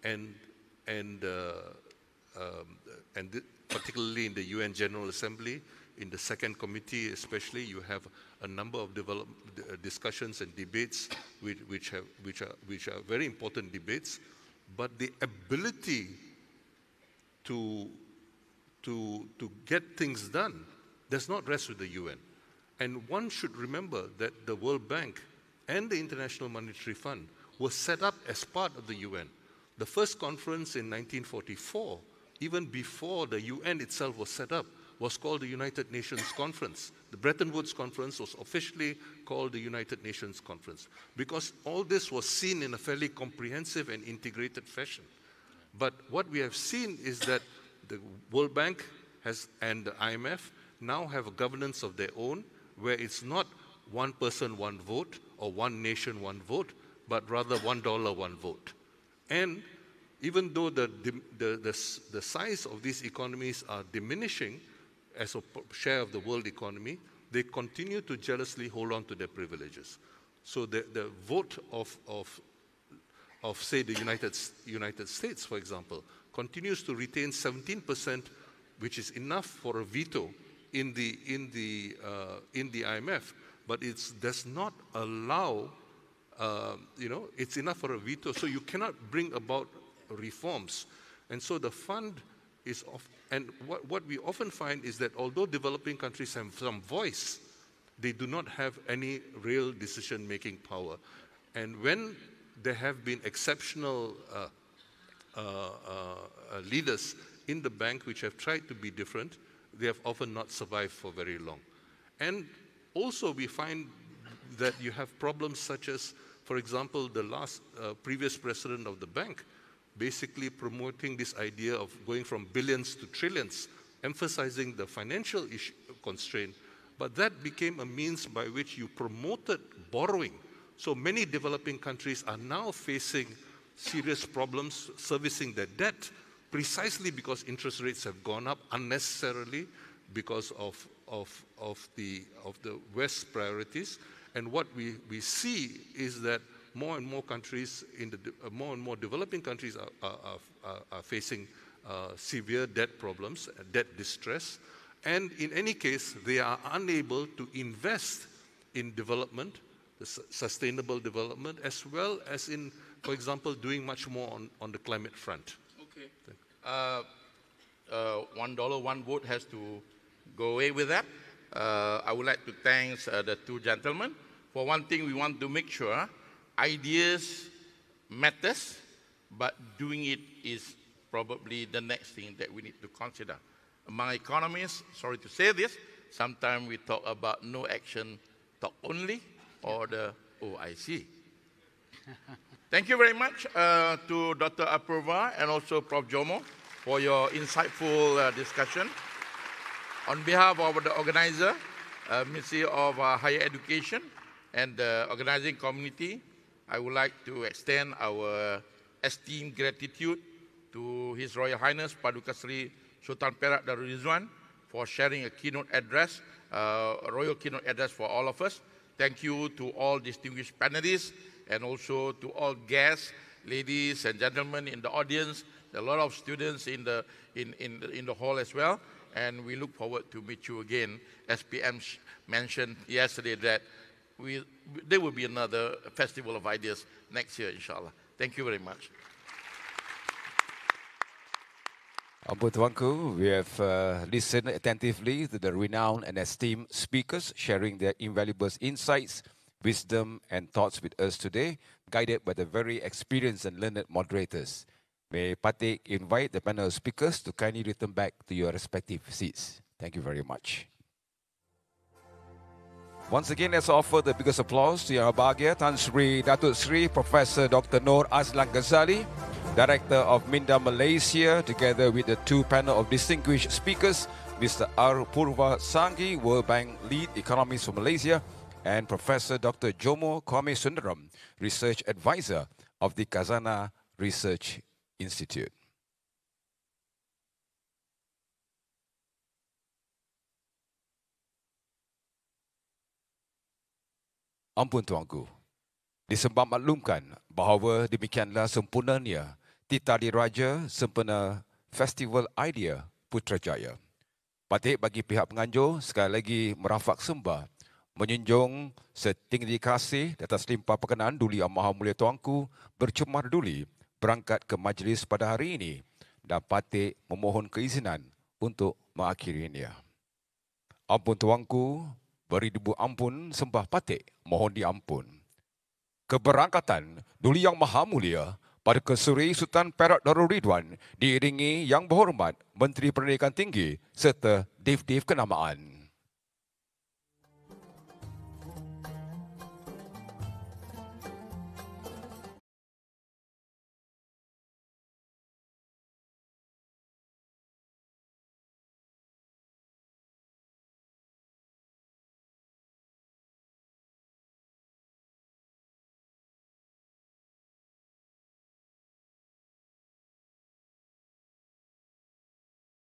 G: and particularly in the UN General Assembly, in the second committee especially, you have a number of discussions and debates which are very important debates, but the ability to get things done does not rest with the UN. And one should remember that the World Bank and the International Monetary Fund were set up as part of the UN. The first conference in 1944, even before the UN itself was set up, was called the United Nations Conference. The Bretton Woods Conference was officially called the United Nations Conference because all this was seen in a fairly comprehensive and integrated fashion. But what we have seen is that the World Bank and the IMF now have a governance of their own, where it's not one person, one vote, or one nation, one vote, but rather $1, one vote. And even though the size of these economies are diminishing as a share of the world economy, they continue to jealously hold on to their privileges. So the vote of say, the United States, for example, continues to retain 17%, which is enough for a veto in the IMF, but it does not allow, it's enough for a veto, so you cannot bring about reforms. And so the fund is and what we often find is that although developing countries have some voice, they do not have any real decision-making power. And when there have been exceptional leaders in the bank which have tried to be different, they have often not survived for very long. And also we find that you have problems such as, for example, the last previous president of the bank basically promoting this idea of going from billions to trillions, emphasizing the financial constraint, but that became a means by which you promoted borrowing. So many developing countries are now facing serious problems servicing their debt precisely because interest rates have gone up unnecessarily because of the West's priorities. And what we see is that more and more countries, more and more developing countries are facing severe debt problems, debt distress. And in any case, they are unable to invest in development, sustainable development, as well as in, for example, doing much more on the climate front.
E: Okay. $1, one vote has to go away with that. I would like to thank the two gentlemen. For one thing, we want to make sure ideas matters, but doing it is probably the next thing that we need to consider. Among economists, sorry to say this, sometimes we talk about no action, talk only, or the OIC. Thank you very much to Dr. Apurva and also Prof. Jomo for your insightful discussion. On behalf of the organizer, Ministry of Higher Education and the organizing community, I would like to extend our esteemed gratitude to His Royal Highness Paduka Sri Sultan Perak Darul Rizwan for sharing a keynote address, a royal keynote address for all of us. Thank you to all distinguished panelists and also to all guests, ladies and gentlemen in the audience. There are a lot of students in the hall as well, and we look forward to meet you again. As PM mentioned yesterday that there will be another Festival of Ideas next year, inshallah. Thank you very much.
A: Ampun Tuanku, we have listened attentively to the renowned and esteemed speakers sharing their invaluable insights, wisdom and thoughts with us today, guided by the very experienced and learned moderators. May Patik invite the panel speakers to kindly return back to your respective seats. Thank you very much. Once again, let's offer the biggest applause to Yang Berbahagia Tan Sri Datuk Sri Professor Dr. Noor Azlan Ghazali, Director of Minda Malaysia, together with the two panel of distinguished speakers, Mr. Apurva Sanghi, World Bank Lead Economist for Malaysia, and Professor Dr. Jomo Kwame Sundaram, Research Advisor of the Khazanah Research Institute. Ampun Tuanku, disembah maklumkan bahawa demikianlah sempurnanya Titah Diraja sempena Festival Idea Putrajaya. Patut bagi pihak penganjur sekali lagi merafak sembah, menjunjung setinggi kasih di atas limpah perkenan Duli Yang Maha Mulia Tuanku bercemar duli berangkat ke majlis pada hari ini dan patut memohon keizinan untuk mengakhirinya. Ampun Tuanku, beri debu ampun sembah patut mohon diampun. Keberangkatan Duli Yang Maha Mulia pada Kesuri Sultan Perak Darul Ridwan diiringi Yang Berhormat Menteri Pendidikan Tinggi serta Div-Div Kenamaan.